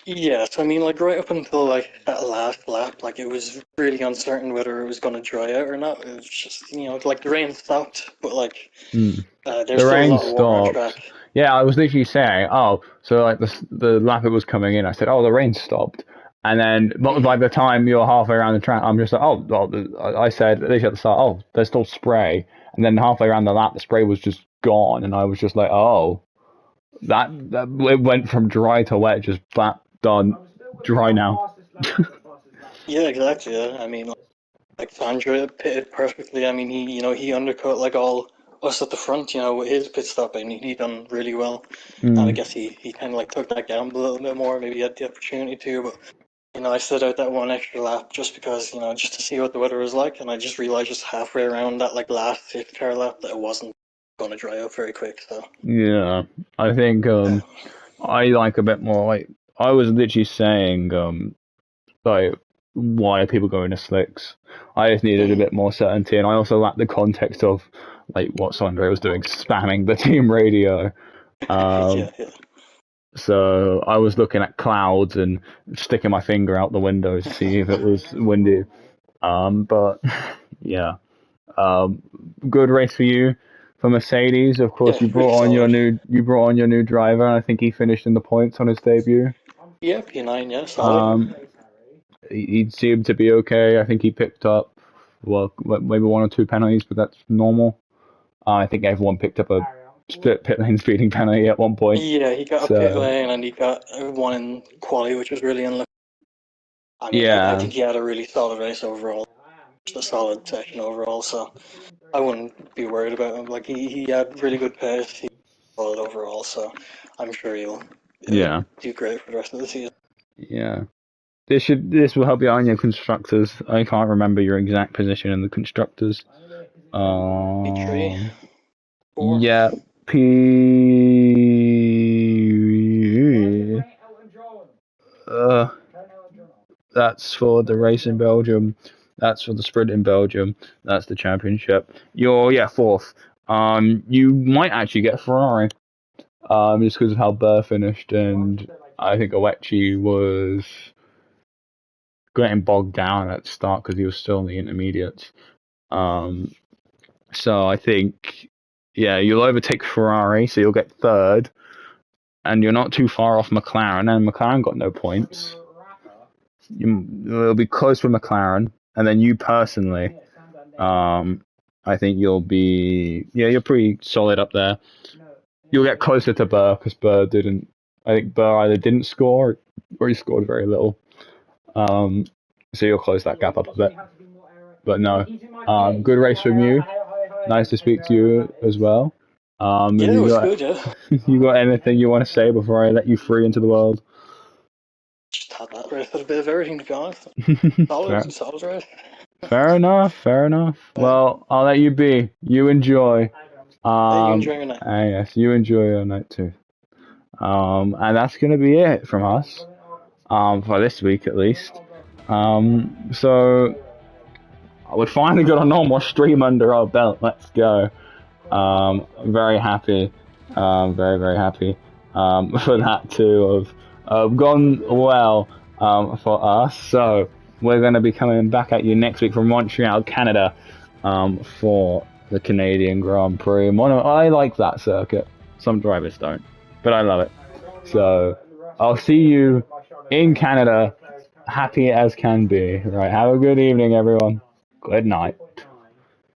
Yeah, so I mean, like right up until like that last lap, like it was really uncertain whether it was going to dry out or not. It was just, like the rain stopped, but like Mm. there's The still a rain lot of water on stopped. track. Yeah, I was literally saying, oh, so like the lap it was coming in, I said, oh, the rain stopped. And then by Mm-hmm. the time you're halfway around the track, I'm just like, oh, well, I said, at least at the start, oh, there's still spray. And then halfway around the lap, the spray was just gone. And I was just like, oh, that it went from dry to wet, just flat, done, dry now. Yeah, exactly. Yeah. I mean, like Sandra pitted perfectly. I mean, he undercut like all us at the front, with his pit stop, and he done really well. And I Mm, guess he kind of like took that gamble a little bit more. Maybe he had the opportunity to, but I stood out that one extra lap just because, just to see what the weather was like, and I just realized just halfway around that like last fifth car lap that it wasn't going to dry out very quick. So, yeah, I think um, I like a bit more like I was literally saying like why are people going to slicks? I just needed a mhm. bit more certainty, and I also lacked the context of like what Sondre was doing, spamming the team radio. Yeah, Um, yeah, so I was looking at clouds and sticking my finger out the window to see if it was windy. But yeah, um, good race for you. For Mercedes, of course, yeah, really solid. you brought on your new driver, and I think he finished in the points on his debut. Yeah, P9, yeah, solid. Um, he seemed to be okay. I think he picked up, well, maybe one or two penalties, but that's normal. I think everyone picked up a split pit lane speeding penalty at one point. Yeah, he got a pit So lane and he got one in quali, which was really unlucky. I mean, I yeah, think he had a really solid race overall, just a solid session overall. So I wouldn't be worried about him. Like he had really good pace, he was solid overall. So I'm sure he'll yeah, do great for the rest of the season. yeah. This will help you out on your constructors. I can't remember your exact position in the constructors. P3, Um, 4. yeah, P. Uh, that's for the race in Belgium. That's for the sprint in Belgium. That's the championship. You're fourth. You might actually get Ferrari. Just because of how Burr finished, and I think Owechi was getting bogged down at the start because he was still in the intermediates. So I think, you'll overtake Ferrari, so you'll get third, and you're not too far off McLaren, and McLaren got no points. It'll be close with McLaren, and then you personally, I think you'll be, you're pretty solid up there. You'll get closer to Burr because Burr didn't. I think Burr either didn't score or he scored very little. So you'll close that gap up a bit. But no, good race from you. Nice to speak to you as well. Yeah, it was good. Yeah. You got anything you want to say before I let you free into the world? Just had that race, had a bit of everything, to be honest. Solid race. Fair enough. Well, I'll let you be. You enjoy. You enjoy your night. Yes, you enjoy your night too. And that's gonna be it from us. For this week at least. So we finally got a normal stream under our belt. Let's go. Very happy. Very, very happy. For that to have gone well for us. So we're going to be coming back at you next week from Montreal, Canada, for the Canadian Grand Prix. I like that circuit. Some drivers don't, but I love it. So I'll see you in Canada, happy as can be. Right, have a good evening, everyone. Good night.